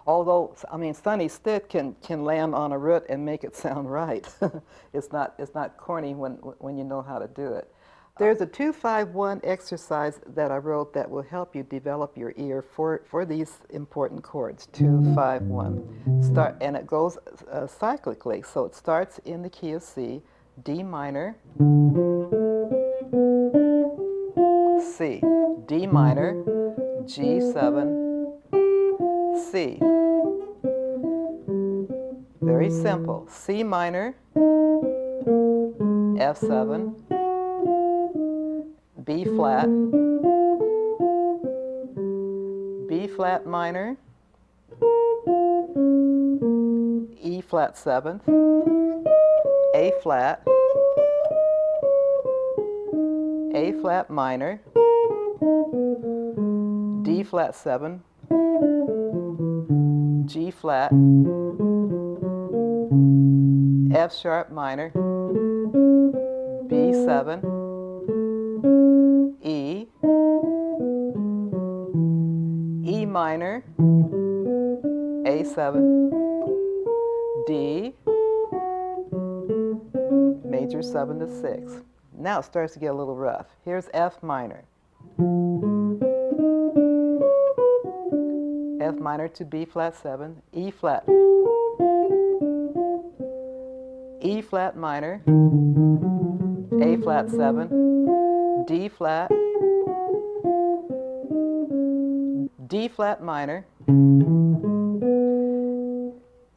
Although, I mean, Sonny Stitt can land on a root and make it sound right. It's not corny when you know how to do it. There's a 251 exercise that I wrote that will help you develop your ear for these important chords. 251. And it goes cyclically. So it starts in the key of C, D minor, C, D minor, G7, C. Very simple. C minor, F7, B flat, B flat minor, E flat 7th, A flat, A flat minor, D flat 7, G flat, F sharp minor, B7, E, E minor, A7, D, major 7 to 6. Now it starts to get a little rough. Here's F minor. F minor to B flat 7, E flat. E flat minor, A flat 7, D flat, D flat minor,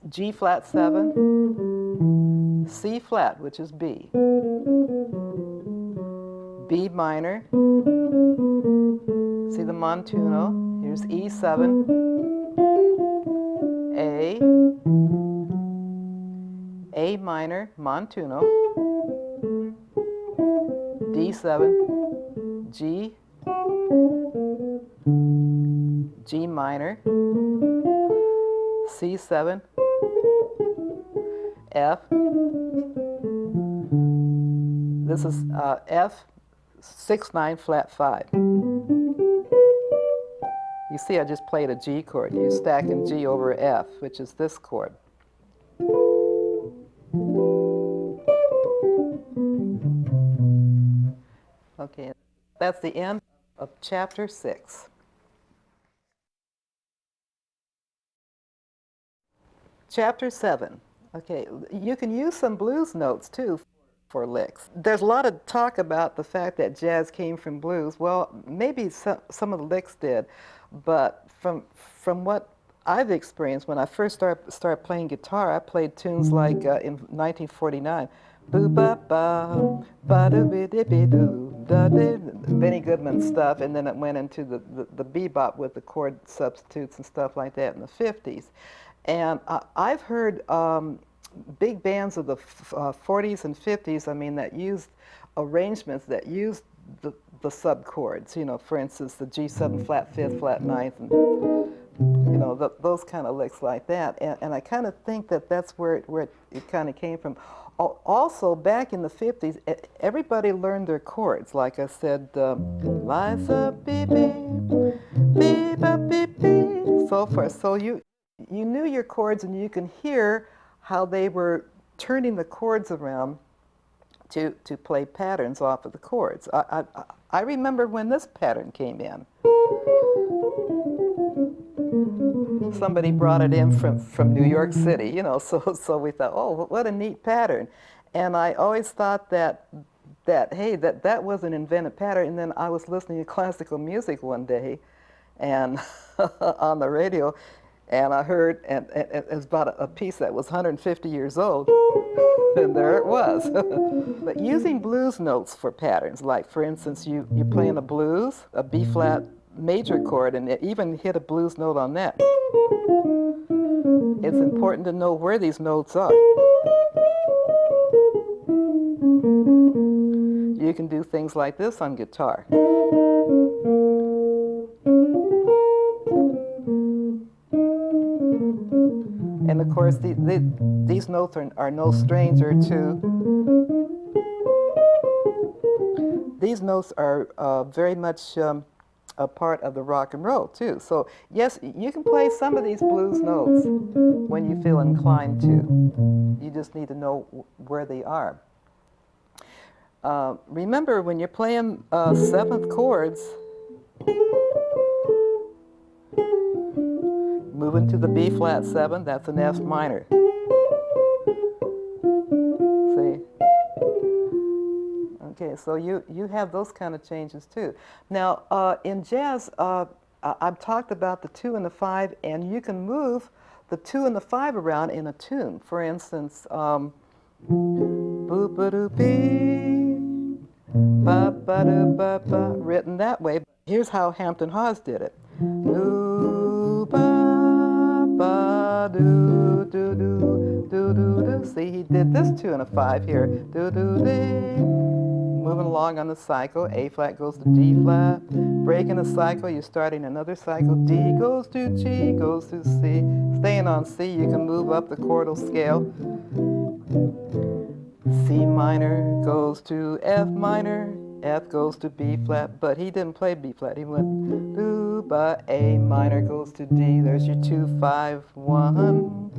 G flat 7, C flat, which is B, B minor, see the montuno, here's E7, A minor, montuno, D7, G, G minor, C7, F. This is F, 6/9 flat 5. You see I just played a G chord. You're stacking G over F, which is this chord. Okay, that's the end of chapter 6. Chapter 7. Okay, you can use some blues notes too for licks. There's a lot of talk about the fact that jazz came from blues. Well, maybe some of the licks did, but from what I've experienced, when I first started playing guitar, I played tunes like in 1949, boo ba ba ba do be di be do da di, Benny Goodman stuff, and then it went into the bebop with the chord substitutes and stuff like that in the 50s. And I've heard big bands of the 40s and 50s, I mean, that used arrangements that used the subchords, you know, for instance, the G7 flat 5th, flat 9th, and, you know, those kind of licks like that. And I kind of think that that's where it kind of came from. Also, back in the 50s, everybody learned their chords. Like I said, Liza, beep, beep, beep, beep, beep, so forth. So you knew your chords, and you can hear how they were turning the chords around to play patterns off of the chords. I remember when this pattern came in. Somebody brought it in from New York City, you know, so we thought, oh, what a neat pattern. And I always thought that hey, that was an invented pattern. And then I was listening to classical music one day, and on the radio, and I heard, and it was about a piece that was 150 years old, and there it was. But using blues notes for patterns, like for instance, you're playing a blues, a B flat major chord, and even hit a blues note on that. It's important to know where these notes are. You can do things like this on guitar. And of course, these notes are no stranger to. These notes are very much a part of the rock and roll too. So yes, you can play some of these blues notes when you feel inclined to. You just need to know where they are. Remember, when you're playing 7th chords, moving to the B flat 7, that's an F minor. See? Okay, so you have those kind of changes too. Now, in jazz, I've talked about the 2 and the 5, and you can move the 2 and the 5 around in a tune. For instance, boop-a-doo-bee, ba-ba-doo-ba-ba, written that way. Here's how Hampton Hawes did it. Do-ba-ba-doo-doo-doo-doo-doo-doo. See, he did this 2 and a 5 here. Do-do-dee. moving along on the cycle. A flat goes to D flat. Breaking the cycle, you're starting another cycle. D goes to G, goes to C. Staying on C, you can move up the chordal scale. C minor goes to F minor. F goes to B flat, but he didn't play B flat. He went do, but A minor goes to D. There's your 2, 5, 1.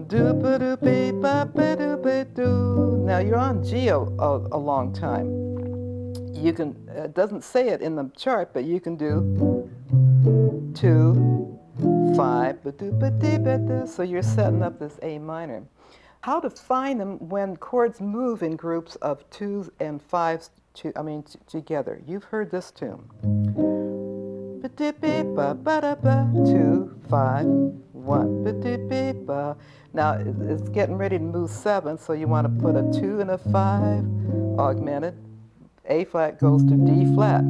Do ba do be ba ba do ba do. Now you're on G a long time. You can, it doesn't say it in the chart, but you can do 2, 5, ba do ba dee ba do. So you're setting up this A minor. How to find them when chords move in groups of 2s and 5s together. You've heard this tune. 2, 5, 1. Now it's getting ready to move 7, so you want to put a 2 and a 5 augmented. A flat goes to D flat.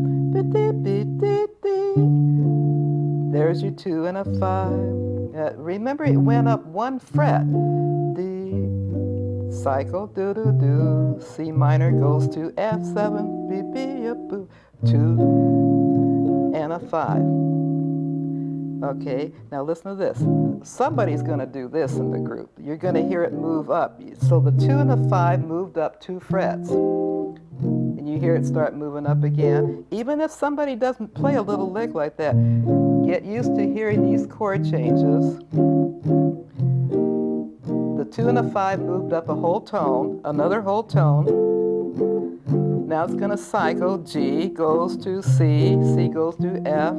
There's your 2 and a 5. Remember, it went up 1 fret. D, cycle, do do do. C minor goes to F7, B B boo. 2 and a 5. Okay, now listen to this. Somebody's going to do this in the group. You're going to hear it move up. So the 2 and the 5 moved up 2 frets. And you hear it start moving up again. Even if somebody doesn't play a little lick like that, get used to hearing these chord changes. The 2 and the 5 moved up a whole tone, another whole tone. Now it's going to cycle. G goes to C, C goes to F,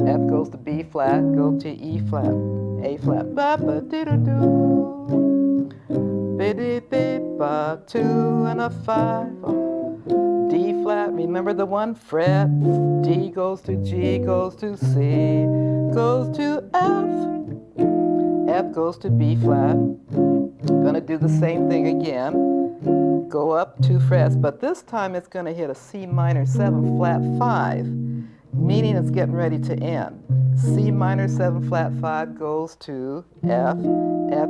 F goes to B flat, goes to E flat, A flat. Ba ba dee doo doo. Ba dee ba ba. 2 and a 5. D flat. Remember the 1 fret. D goes to G, goes to C, goes to F. F goes to B flat. Gonna do the same thing again. Go up 2 frets, but this time it's gonna hit a C minor 7 flat 5, meaning it's getting ready to end. C minor 7 flat 5 goes to F. F.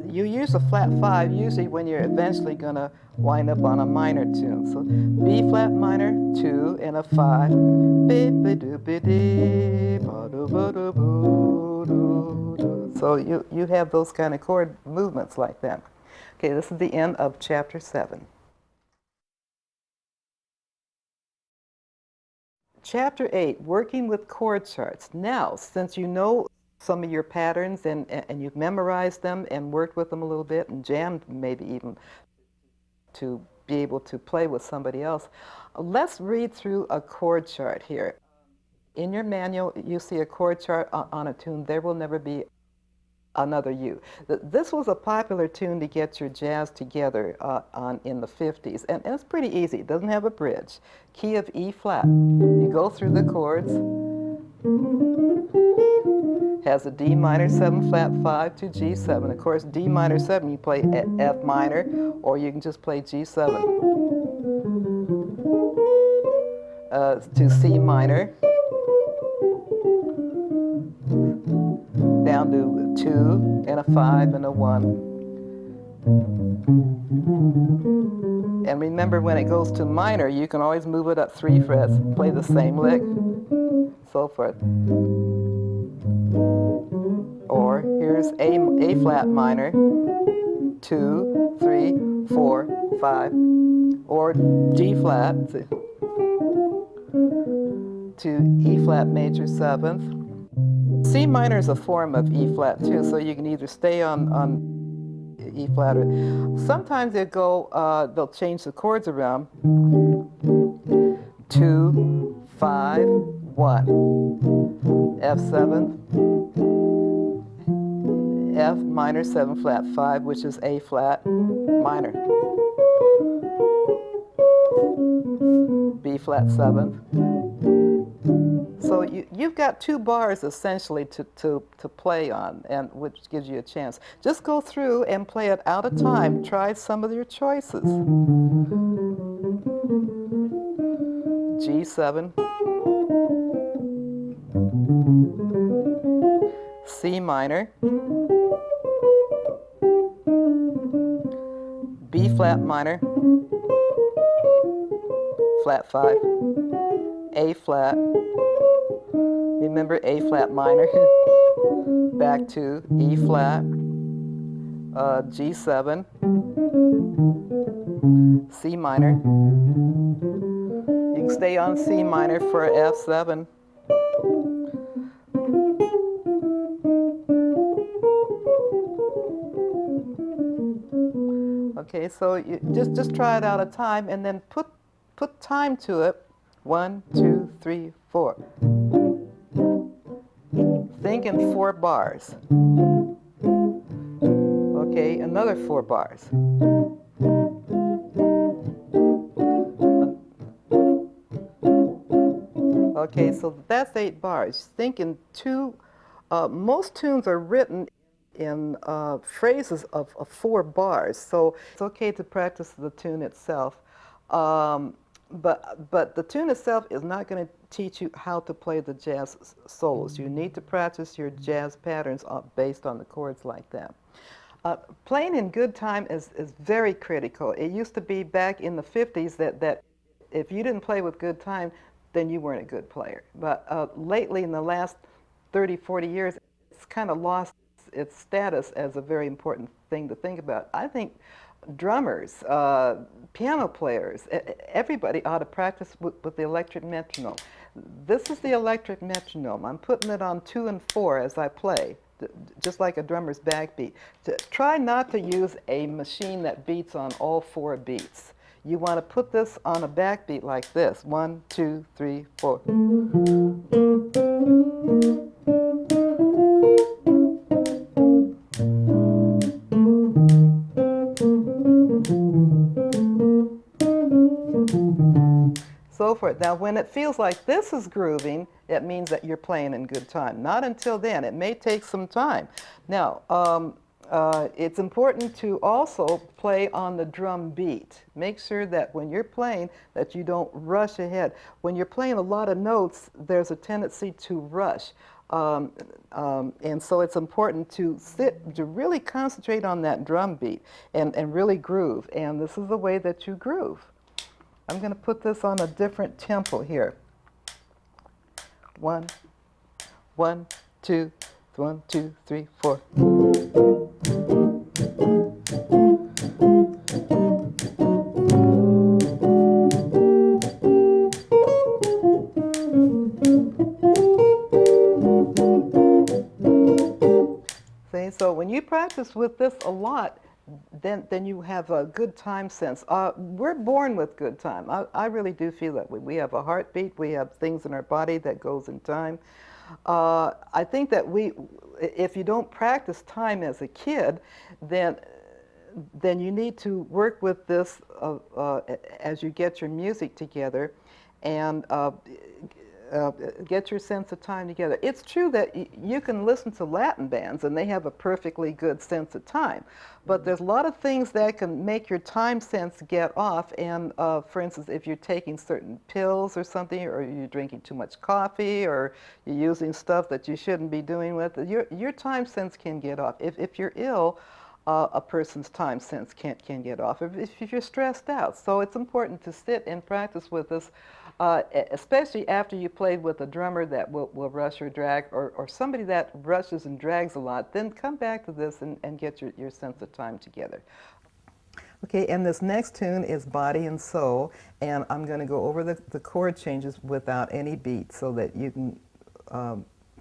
You use a flat 5 usually when you're eventually gonna wind up on a minor tune. So B flat minor 2 and a 5. So you have those kind of chord movements like that. Okay, this is the end of chapter 7. Chapter 8, working with chord charts. Now, since you know some of your patterns and you've memorized them and worked with them a little bit and jammed maybe even to be able to play with somebody else, let's read through a chord chart here. In your manual, you see a chord chart on a tune. There will never be another you. This was a popular tune to get your jazz together in the 50s, and it's pretty easy. It doesn't have a bridge. Key of E flat. You go through the chords. Has a D minor 7 flat 5 to G7. Of course, D minor 7 you play F minor, or you can just play G7 to C minor. Down to 2 and a 5 and a 1. And remember, when it goes to minor, you can always move it up 3 frets, play the same lick, so forth. Or here's A flat minor, 2, 3, 4, 5, or G flat to E flat major 7th. C minor is a form of E flat too, so you can either stay on E flat or sometimes they'll change the chords around. 2, 5, 1. F7, F minor 7 flat 5, which is A flat minor. B flat 7th. So you've got 2 bars essentially to play on, and which gives you a chance. Just go through and play it out of time. Try some of your choices. G7, C minor, B flat minor, flat 5, A flat, remember A flat minor, back to E flat, G7, C minor. You can stay on C minor for F7. Okay, so you just try it out a time and then put time to it. 1, 2, 3, 4. Think in 4 bars. Okay, another 4 bars. Okay, so that's 8 bars. Think in 2. Most tunes are written in phrases of 4 bars, so it's okay to practice the tune itself. But the tune itself is not going to teach you how to play the jazz solos. You need to practice your jazz patterns based on the chords like that. Playing in good time is very critical. It used to be back in the 50s that if you didn't play with good time, then you weren't a good player. But lately, in the last 30, 40 years, it's kind of lost its status as a very important thing to think about. I think drummers, piano players, everybody ought to practice with the electric metronome. This is the electric metronome. I'm putting it on 2 and 4 as I play, just like a drummer's backbeat. Try not to use a machine that beats on all 4 beats. You want to put this on a backbeat like this. 1, 2, 3, 4. So forth. Now, when it feels like this is grooving, it means that you're playing in good time. Not until then. It may take some time. Now, it's important to also play on the drum beat. Make sure that when you're playing that you don't rush ahead. When you're playing a lot of notes, there's a tendency to rush. And so it's important to really concentrate on that drum beat and really groove. And this is the way that you groove. I'm going to put this on a different tempo here. 1, 1, 2, 1, 2, 3, 4. See, so when you practice with this a lot, then you have a good time sense. We're born with good time. I really do feel that we have a heartbeat. We have things in our body that goes in time. I think that if you don't practice time as a kid, then you need to work with this as you get your music together and get your sense of time together. It's true that you can listen to Latin bands and they have a perfectly good sense of time, but there's a lot of things that can make your time sense get off. And for instance, if you're taking certain pills or something, or you're drinking too much coffee, or you're using stuff that you shouldn't be doing with, your time sense can get off. If you're ill, a person's time sense can get off if you're stressed out. So it's important to sit and practice with this, especially after you played with a drummer that will rush or drag, or somebody that rushes and drags a lot. Then come back to this and get your sense of time together. Okay, and this next tune is Body and Soul, and I'm going to go over the chord changes without any beat so that you can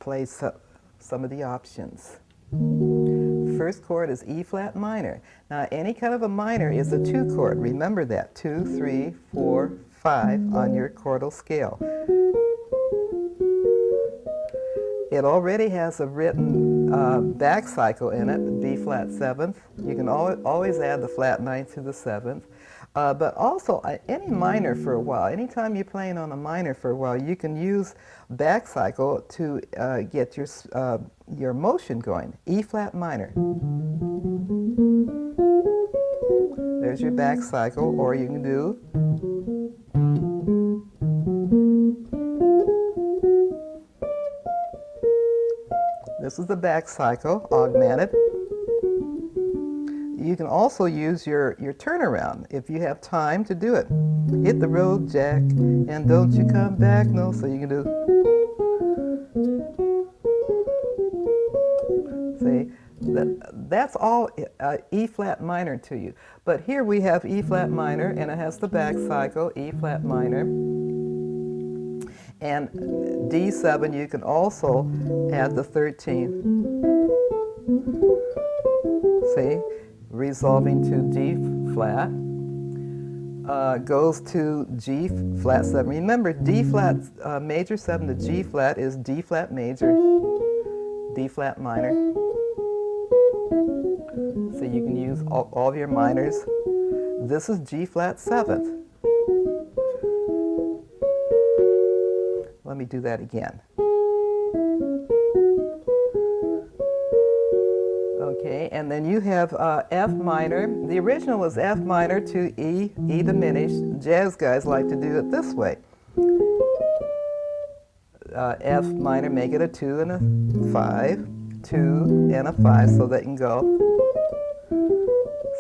play some of the options. First chord is E flat minor. Now, any kind of a minor is a 2 chord. Remember that. 2, 3, 4, 5 on your chordal scale. It already has a written back cycle in it, B flat 7th. You can always add the flat 9th to the 7th. But also, any minor for a while, anytime you're playing on a minor for a while, you can use back cycle to get your motion going. E flat minor. There's your back cycle, or you can do this is the back cycle, augmented. you can also use your turnaround if you have time to do it. Hit the road, Jack, and don't you come back, no. So you can do, see, that's all E flat minor to you. But here we have E flat minor, and it has the back cycle, E flat minor. And D7, you can also add the 13th. See, resolving to D flat, goes to G flat 7. Remember, D flat major 7 to G flat is D flat major, D flat minor. So you can use all of your minors. This is G flat 7th. Let me do that again. Okay, and then you have F minor. The original was F minor to E, E diminished. Jazz guys like to do it this way. F minor, make it a 2 and a 5, 2 and a 5, so that can go.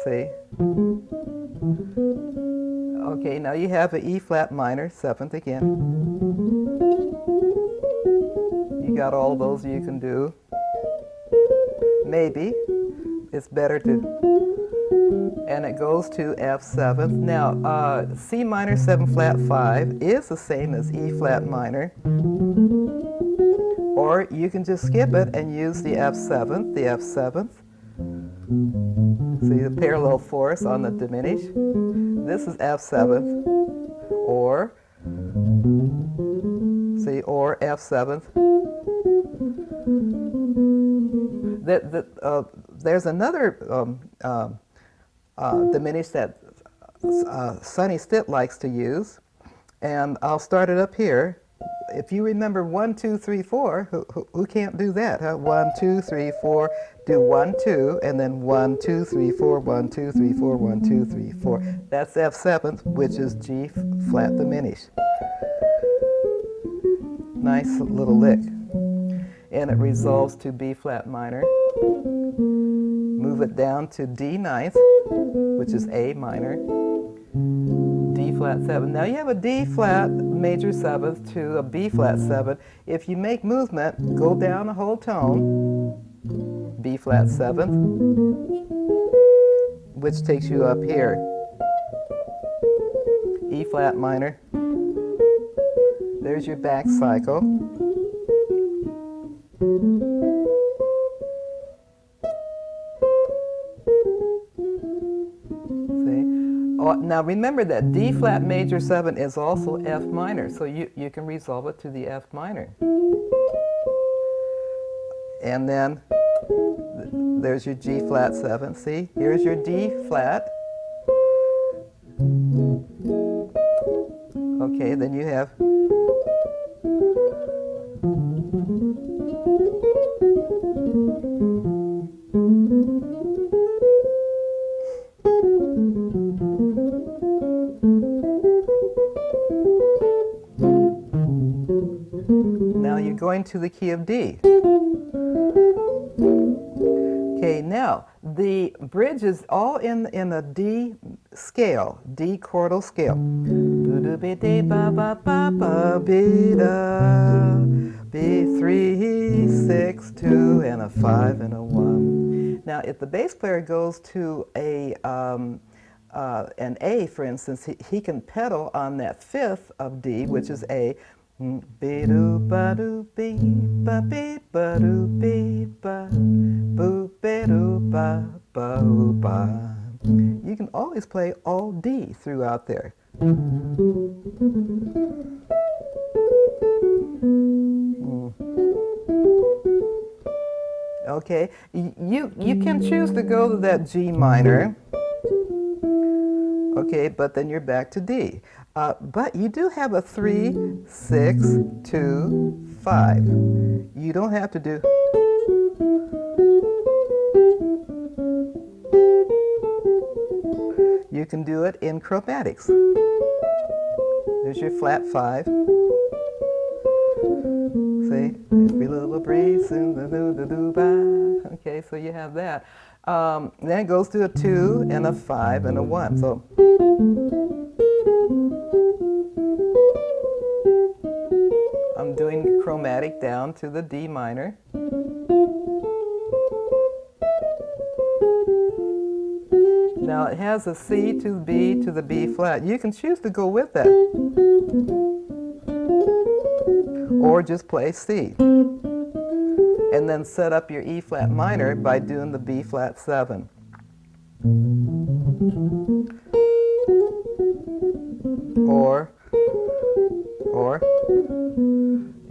See? Okay, now you have an E flat minor, 7th again. You got all those you can do. Maybe it's better to, and it goes to F7th. Now, C minor 7 flat 5 is the same as E flat minor. Or you can just skip it and use the F7th, the F7th. See the parallel fourths on the diminished? This is F7th, or, see, or F7th. There's another diminished that Sonny Stitt likes to use, and I'll start it up here. If you remember 1, 2, 3, 4, who can't do that? Huh? 1, 2, 3, 4, do 1, 2, and then 1, 2, 3, 4, 1, 2, 3, 4, 1, 2, 3, 4. That's F7th, which is G flat diminished. Nice little lick. And it resolves to B flat minor. Move it down to D ninth, which is A minor. D flat 7. Now you have a D flat major 7th to a B flat 7. If you make movement, go down a whole tone, B flat 7th, which takes you up here. E flat minor. There's your back cycle. Now remember that D flat major 7 is also F minor, so you can resolve it to the F minor. And then there's your G flat 7. See, here's your D flat. Okay, then you have going to the key of D. Okay, now the bridge is all in a D scale, D chordal scale. B3, 6, 2, and a 5 and a 1. Now, if the bass player goes to an A, for instance, he can pedal on that 5th of D, which is A. You can always play all D throughout there. Okay, you can choose to go to that G minor. Okay, but then you're back to D. But you do have a 3, 6, 2, 5. You don't have to do. You can do it in chromatics. There's your flat 5. See, every little little breeze, soon the do do do ba. Okay, so you have that. Then it goes to a 2 and a 5 and a 1. So I'm doing chromatic down to the D minor. Now it has a C to the B to the B flat. You can choose to go with that, or just play C. And then set up your E flat minor by doing the B flat 7. Or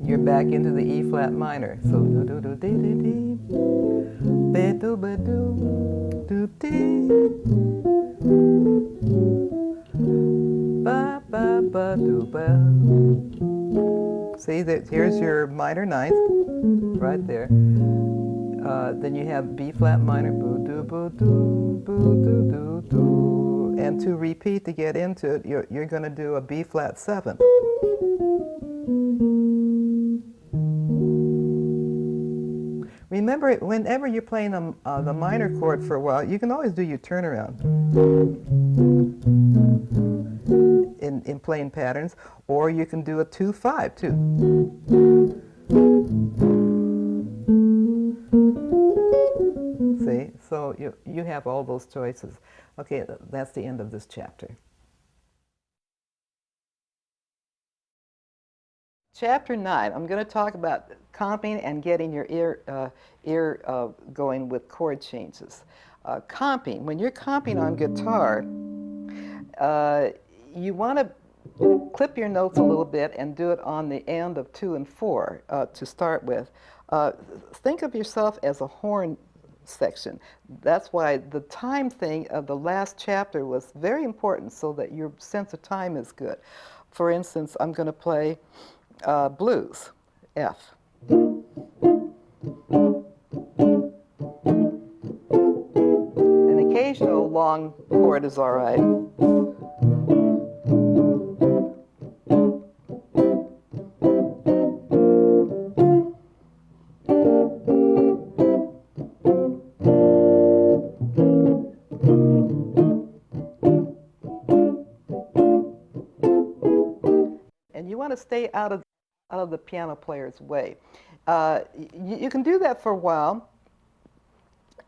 you're back into the E flat minor. So do do do dee dee dee, be do be do do dee, ba ba ba do ba. See that here's your minor ninth, right there. Then you have B flat minor, boo doo boo doo boo doo doo doo, and to repeat to get into it, you're going to do a B flat 7. Remember, whenever you're playing the minor chord for a while, you can always do your turnaround in playing patterns, or you can do a 2-5 too. See, so you have all those choices. Okay, that's the end of this chapter. Chapter 9, I'm going to talk about comping and getting your ear going with chord changes. Comping, when you're comping on guitar, you want to clip your notes a little bit and do it on the end of 2 and 4 to start with. Think of yourself as a horn section. That's why the time thing of the last chapter was very important, so that your sense of time is good. For instance, I'm going to play blues, F. An occasional long chord is all right. And you want to stay out of the piano player's way. You can do that for a while,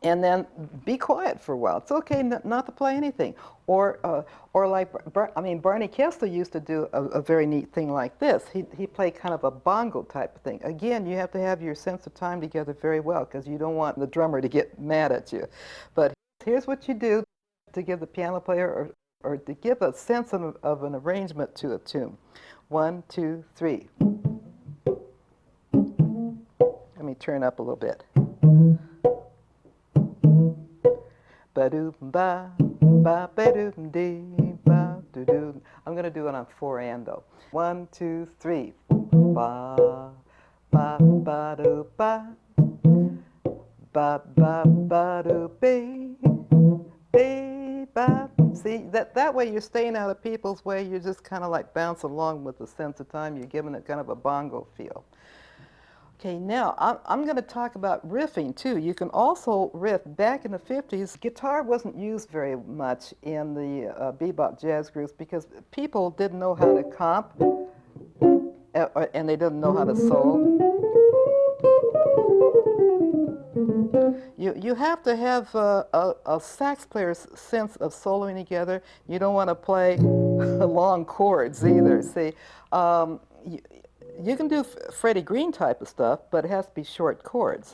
and then be quiet for a while. It's okay not to play anything. Or like, Barney Kessler used to do a very neat thing like this. He played kind of a bongo type of thing. Again, you have to have your sense of time together very well, because you don't want the drummer to get mad at you. But here's what you do to give the piano player, or to give a sense of an arrangement to a tune. 1, 2, 3. Let me turn up a little bit. Ba-doom ba ba ba-doom dee ba doo doo. I'm going to do it on 4-and. 1, 2, 3. Ba ba ba doo ba ba ba ba doo be be ba. See, that way you're staying out of people's way. You're just kind of like bouncing along with the sense of time. You're giving it kind of a bongo feel. Okay, now I'm going to talk about riffing too. You can also riff. Back in the 50s, guitar wasn't used very much in the bebop jazz groups, because people didn't know how to comp, and they didn't know how to solo. You have to have a sax player's sense of soloing together. You don't want to play long chords either. See, you can do Freddie Green type of stuff, but it has to be short chords.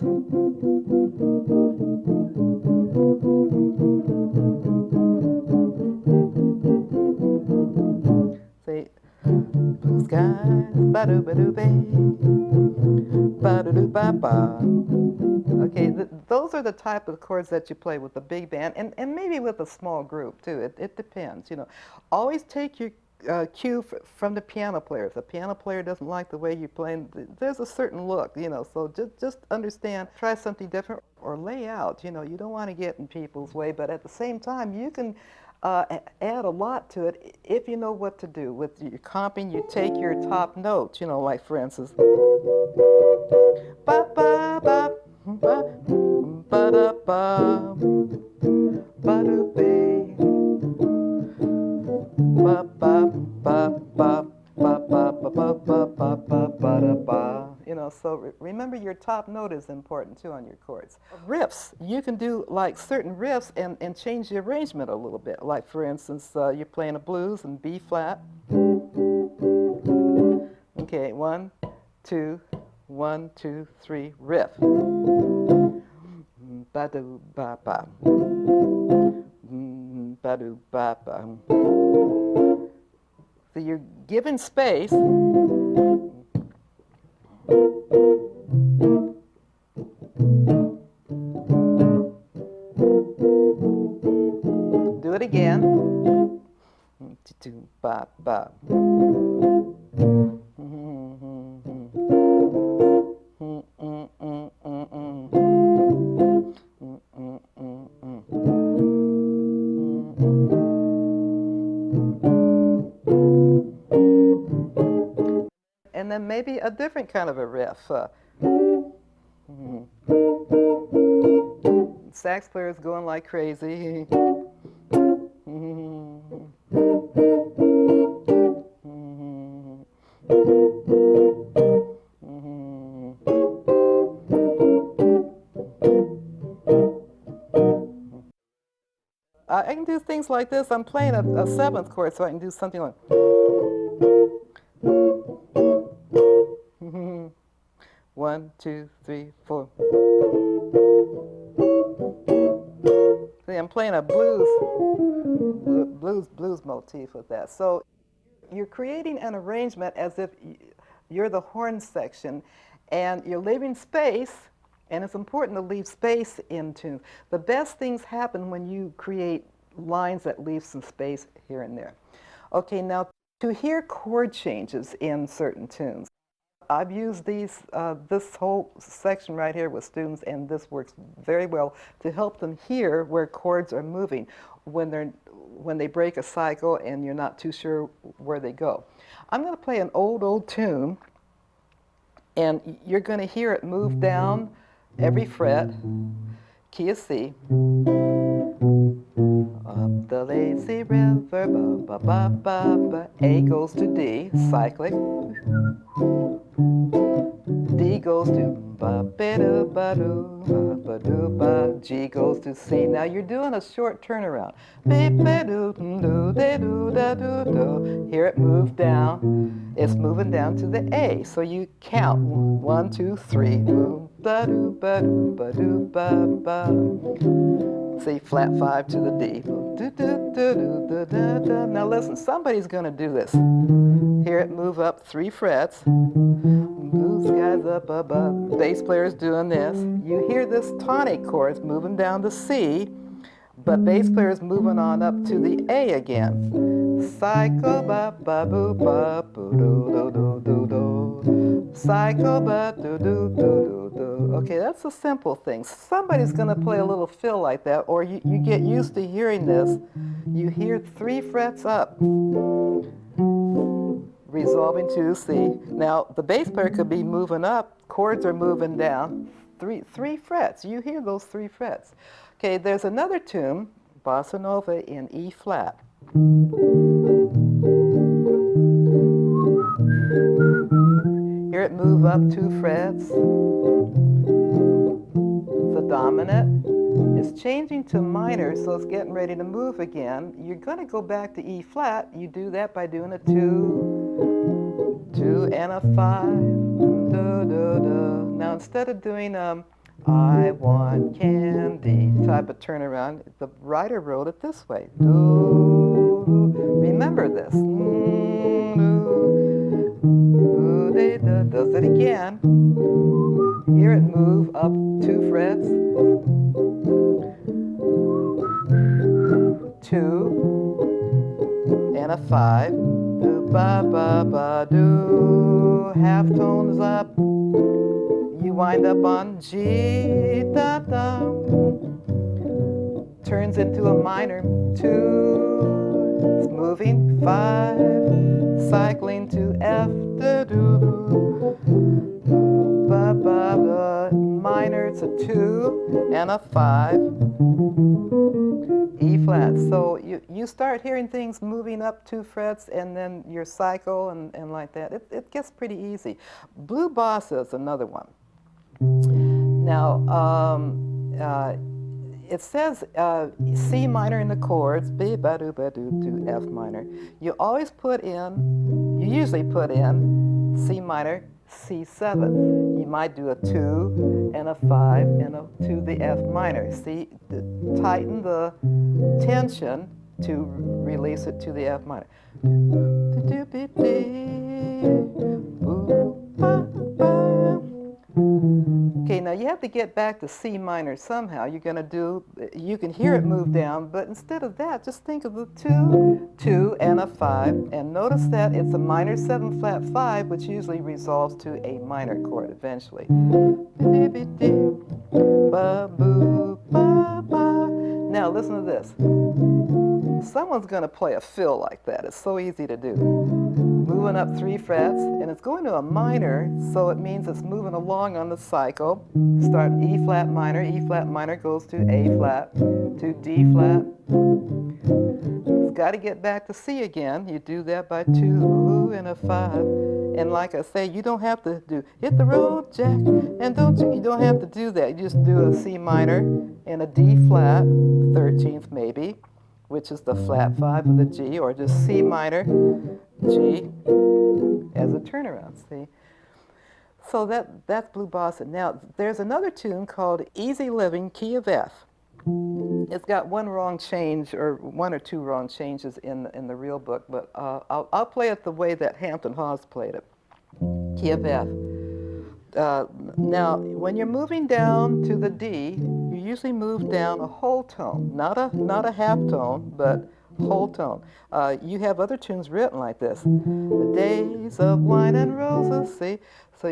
See, blue skies, ba-doo-ba-doo-bay, ba-doo-doo-ba-ba. Okay, those are the type of chords that you play with a big band, and maybe with a small group too. It depends, you know. Always take your cue from the piano player. If the piano player doesn't like the way you're playing, there's a certain look, you know, so just understand, try something different, or lay out, you know. You don't want to get in people's way, but at the same time, you can add a lot to it if you know what to do. With your comping, you take your top notes, you know, like for instance, ba ba ba ba ba da ba ba do be ba ba ba ba ba ba ba ba ba ba ba ba da ba. You know, so remember your top note is important too on your chords. Riffs, you can do like certain riffs and change the arrangement a little bit. Like for instance, you're playing a blues in B flat. Okay, 1, 2, 1, 2, 3, riff. Ba do ba ba. Ba do ba ba. So you're given space. Do it again. Ba ba. And then maybe a different kind of a riff. Sax player is going like crazy. I can do things like this. I'm playing a seventh chord, so I can do something like. One, two, three, four. See, I'm playing a blues motif with that. So you're creating an arrangement as if you're the horn section, and you're leaving space, and it's important to leave space in tune. The best things happen when you create lines that leave some space here and there. Okay, now to hear chord changes in certain tunes, I've used these, this whole section right here with students, and this works very well to help them hear where chords are moving when they break a cycle and you're not too sure where they go. I'm going to play an old tune, and you're going to hear it move down every fret, key of C, up the lazy river, ba ba ba ba ba. A goes to D, cyclic. D goes to ba ba do ba do ba do ba. G goes to C. Now you're doing a short turnaround. Ba ba do do da do da do do. Hear it move down. It's moving down to the A. So you count 1, 2, 3. Ba do ba do ba do ba ba. C flat 5 to the D. Do, do, do, do, do, do, do. Now listen, somebody's going to do this. Hear it move up 3 frets. Blue skies up above. Bass player's doing this. You hear this tonic chords moving down to C, but bass player's moving on up to the A again. Cycle ba ba boo ba boo do do do do do. Cycle ba do do do do do. Okay, that's a simple thing. Somebody's going to play a little fill like that, or you get used to hearing this. You hear 3 frets up, resolving to C. Now, the bass player could be moving up, chords are moving down, 3 frets. You hear those 3 frets. Okay, there's another tune, Bossa Nova in E flat. Hear it move up 2 frets. The dominant is changing to minor, so it's getting ready to move again. You're going to go back to E flat. You do that by doing a 2, 2 and a 5. Do, do, do. Now instead of doing I want candy type of turnaround, the writer wrote it this way. Do, do. Remember this. Does it again. Hear it move up 2 frets. 2 and a 5. Do ba ba ba do. Half tones up. You wind up on G da da. Turns into a minor 2. moving 5, cycling to F, da do do, ba ba ba, minor, it's a 2 and a 5, E flat. So you start hearing things moving up 2 frets and then your cycle and like that. It gets pretty easy. Blue bossa is another one. Now, it says C minor in the chords, B, ba, do, to F minor. You always put in, you usually put in C minor, C7. You might do a 2 and a 5 and a to the F minor. See, tighten the tension to release it to the F minor. Okay, now you have to get back to C minor somehow. You're going to do, you can hear it move down, but instead of that, just think of the 2 and a 5, and notice that it's a minor 7 flat 5, which usually resolves to a minor chord eventually. Now listen to this. Someone's going to play a fill like that. It's so easy to do. Moving up 3 frets, and it's going to a minor, so it means it's moving along on the cycle. Start E flat minor goes to A flat, to D flat. It's got to get back to C again. You do that by 2 and a 5. And like I say, you don't have to do hit the road, Jack, and you don't have to do that. You just do a C minor and a D flat, 13th maybe, which is the flat 5 of the G, or just C minor, G, as a turnaround, see? So that's blue bossa. Now, there's another tune called Easy Living, key of F. It's got one wrong change, or 1 or 2 wrong changes in the real book, but I'll play it the way that Hampton Hawes played it. Key of F. Now, when you're moving down to the D, you usually move down a whole tone, not a half tone, but whole tone. You have other tunes written like this. The days of wine and roses, see? So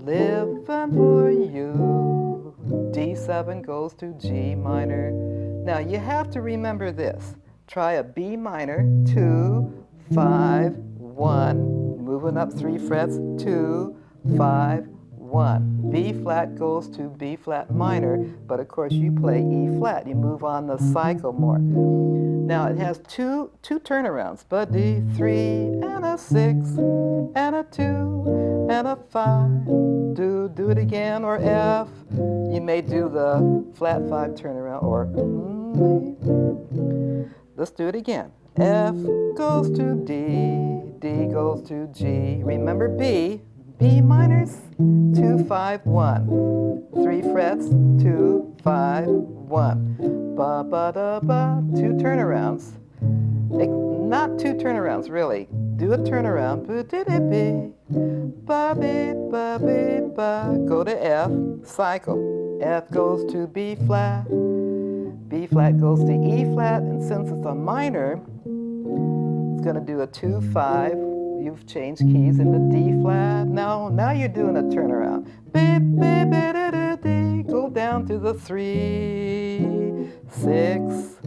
living for you. D7 goes to G minor. Now you have to remember this. Try a B minor, 2, 5, 1. Moving up 3 frets, 2, 5, 1. B flat goes to B flat minor, but of course you play E flat. You move on the cycle more. Now it has two turnarounds, but D, 3 and a 6 and a 2 and a 5. Do it again, or F. You may do the flat 5 turnaround, or let's do it again. F goes to D, D goes to G. Remember B. B minors, 2, 5, 1. 3 frets, 2, 5, 1. Ba ba da ba. 2 turnarounds. Not 2 turnarounds, really. Do a turnaround. Ba di di bi. Ba bi ba bi ba. Go to F. Cycle. F goes to B flat. B flat goes to E flat, and since it's a minor, it's going to do a 2, 5. You've changed keys into D flat. Now you're doing a turnaround. Go down to the 3, 6,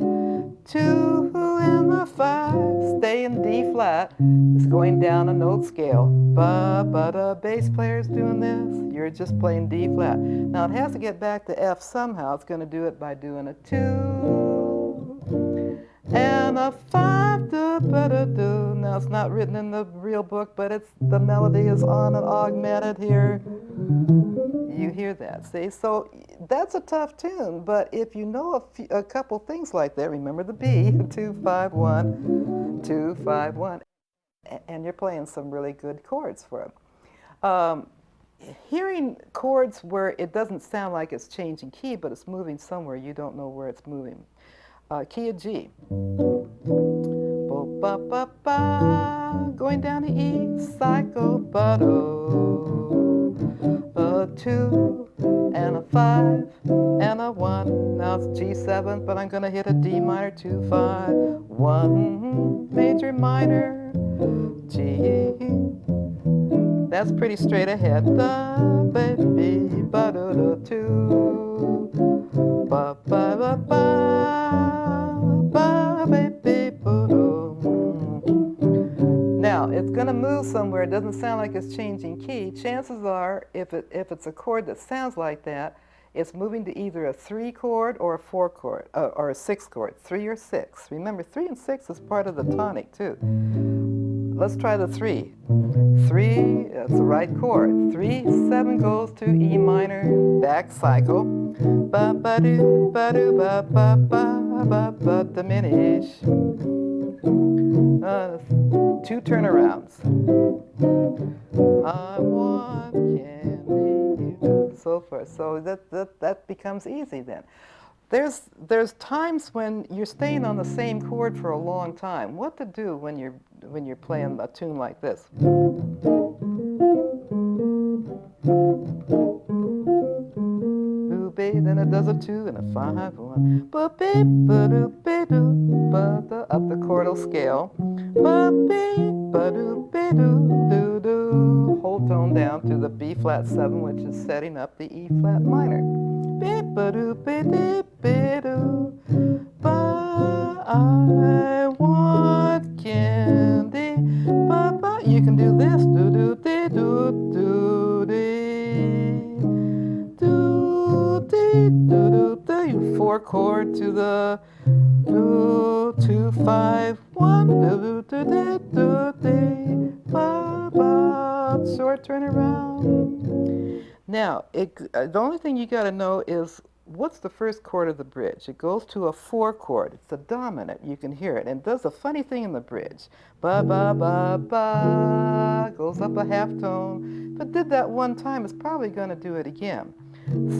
2 and the 5. Stay in D flat. It's going down a note scale. Ba ba da. Bass player's doing this. You're just playing D flat. Now it has to get back to F somehow. It's going to do it by doing a 2 and a 5. Now it's not written in the real book, but the melody is on and augmented here. You hear that, see? So that's a tough tune, but if you know a couple things like that, remember the B, 2, 5, 1, 2, 5, 1, and you're playing some really good chords for it. Hearing chords where it doesn't sound like it's changing key, but it's moving somewhere, you don't know where it's moving. Key of G. Ba, ba, ba, going down to E, cycle, ba, do. A 2 and a 5 and a 1. Now it's G7, but I'm going to hit a D minor, 2, 5, 1, major, minor, G. That's pretty straight ahead. Da, baby, ba, do, 2, ba, ba, ba, ba, ba, baby, ba, do. somewhere, it doesn't sound like it's changing key, chances are, if it's a chord that sounds like that, it's moving to either a 3 chord or a 4 chord, or a 6 chord, 3 or 6. Remember, 3 and 6 is part of the tonic too. Let's try the 3. 3, that's the right chord. 3, 7 goes to E minor, back cycle. Ba ba do ba do ba ba ba ba ba, diminish. 2 turnarounds. I want candy, so forth. So that becomes easy then. There's times when you're staying on the same chord for a long time. What to do when you're playing a tune like this? Then it does a 2 and a 5, 1. Up the chordal scale. Whole tone down to the B flat 7, which is setting up the E flat minor. I want candy. You can do this. You 4 chord to the 2, 5, 1. Short turnaround. Now, the only thing you got to know is what's the first chord of the bridge. It goes to a 4 chord. It's a dominant. You can hear it. And it does a funny thing in the bridge. Ba ba ba ba. Goes up a half tone. But did that one time, it's probably going to do it again.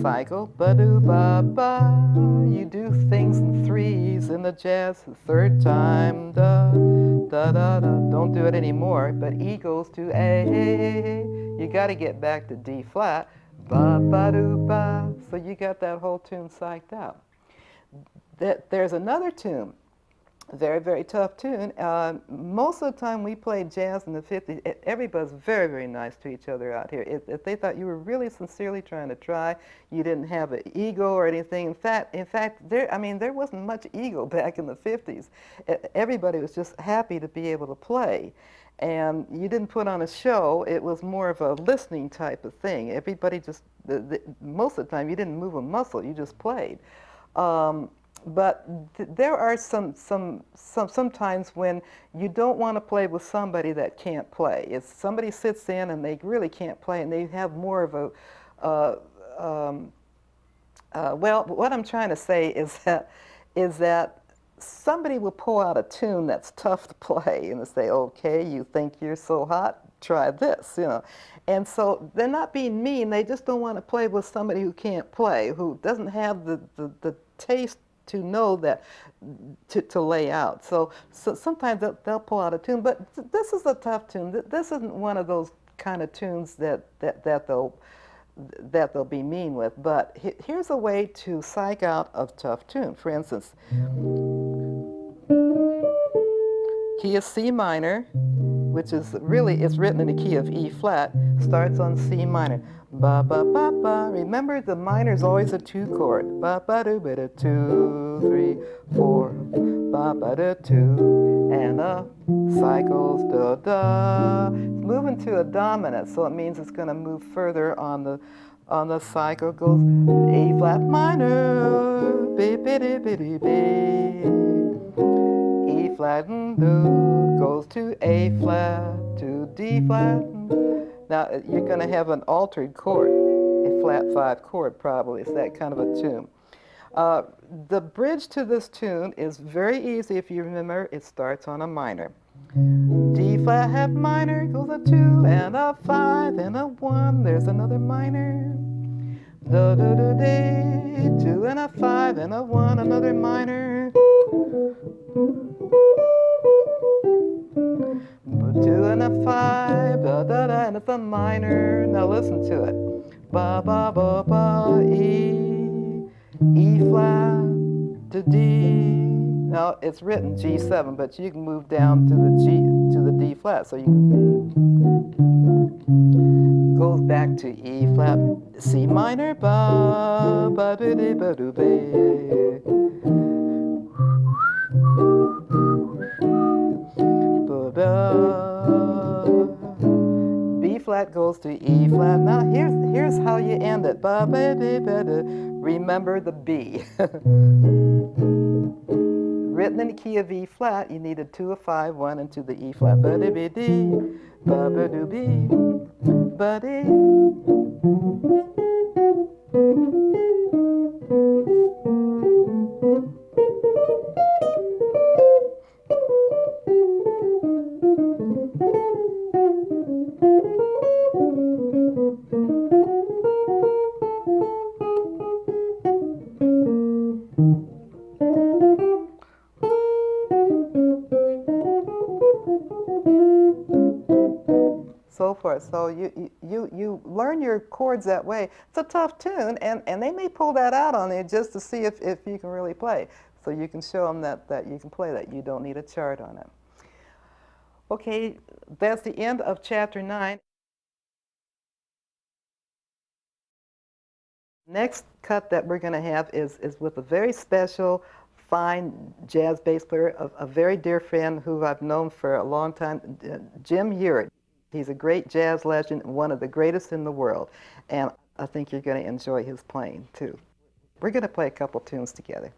Cycle, ba-do, ba-ba. You do things in 3s in the jazz, the 3rd time, da, da, da, da. Don't do it anymore, but E goes to A. You got to get back to D flat, ba-ba-do-ba. So you got that whole tune psyched out. There's another tune. Very, very tough tune. Most of the time we played jazz in the 50s, everybody's very, very nice to each other out here. If they thought you were really sincerely trying to try, you didn't have an ego or anything. In fact, there wasn't much ego back in the 50s. Everybody was just happy to be able to play. And you didn't put on a show. It was more of a listening type of thing. Everybody just, most of the time, you didn't move a muscle. You just played. But there are some times when you don't want to play with somebody that can't play. If somebody sits in and they really can't play and they have more of a, well, what I'm trying to say is that somebody will pull out a tune that's tough to play and say, okay, you think you're so hot? Try this, you know. And so they're not being mean. They just don't want to play with somebody who can't play, who doesn't have the taste to know that, to lay out. So sometimes they'll pull out a tune, but this is a tough tune. This isn't one of those kind of tunes that they'll be mean with. But here's a way to psych out a tough tune. For instance, key of C minor, which is really, it's written in the key of E flat, starts on C minor. Ba ba ba ba. Remember, the minor is always a 2 chord. Ba ba do ba da 2, 3, 4. Ba ba da 2, and cycles da da. It's moving to a dominant, so it means it's going to move further on the cycle. Goes A flat minor, B B D B D B. E flat and do goes to A flat to D flat. Now, you're going to have an altered chord, a flat 5 chord probably. It's that kind of a tune. The bridge to this tune is very easy if you remember. It starts on a minor. D flat half minor goes a 2 and a 5 and a 1. There's another minor. Do do do D, 2 and a 5 and a 1, another minor. 2 and a 5, da da da, and it's a minor. Now listen to it. Ba ba ba ba, E flat to D. Now it's written G7, but you can move down to the D flat. So you goes back to E flat, C minor, ba ba do de ba do be. goes to E flat. Now here's how you end it. Ba ba ba ba da. Remember the B. Written in the key of E flat, you need a 2, a 5, 1, and to the E flat. Ba da ba dee, ba ba do be, ba dee. So forth. So you learn your chords that way. It's a tough tune, and they may pull that out on you just to see if you can really play. So you can show them that you can play that. You don't need a chart on it. Okay, that's the end of chapter 9. Next cut that we're going to have is with a very special, fine jazz bass player, a very dear friend who I've known for a long time, Jim Urick. He's a great jazz legend, one of the greatest in the world, and I think you're going to enjoy his playing too. We're going to play a couple tunes together.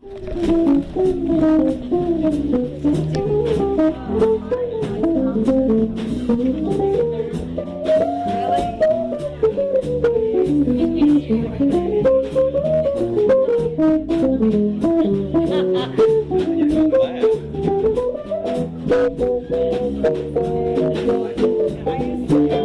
Are you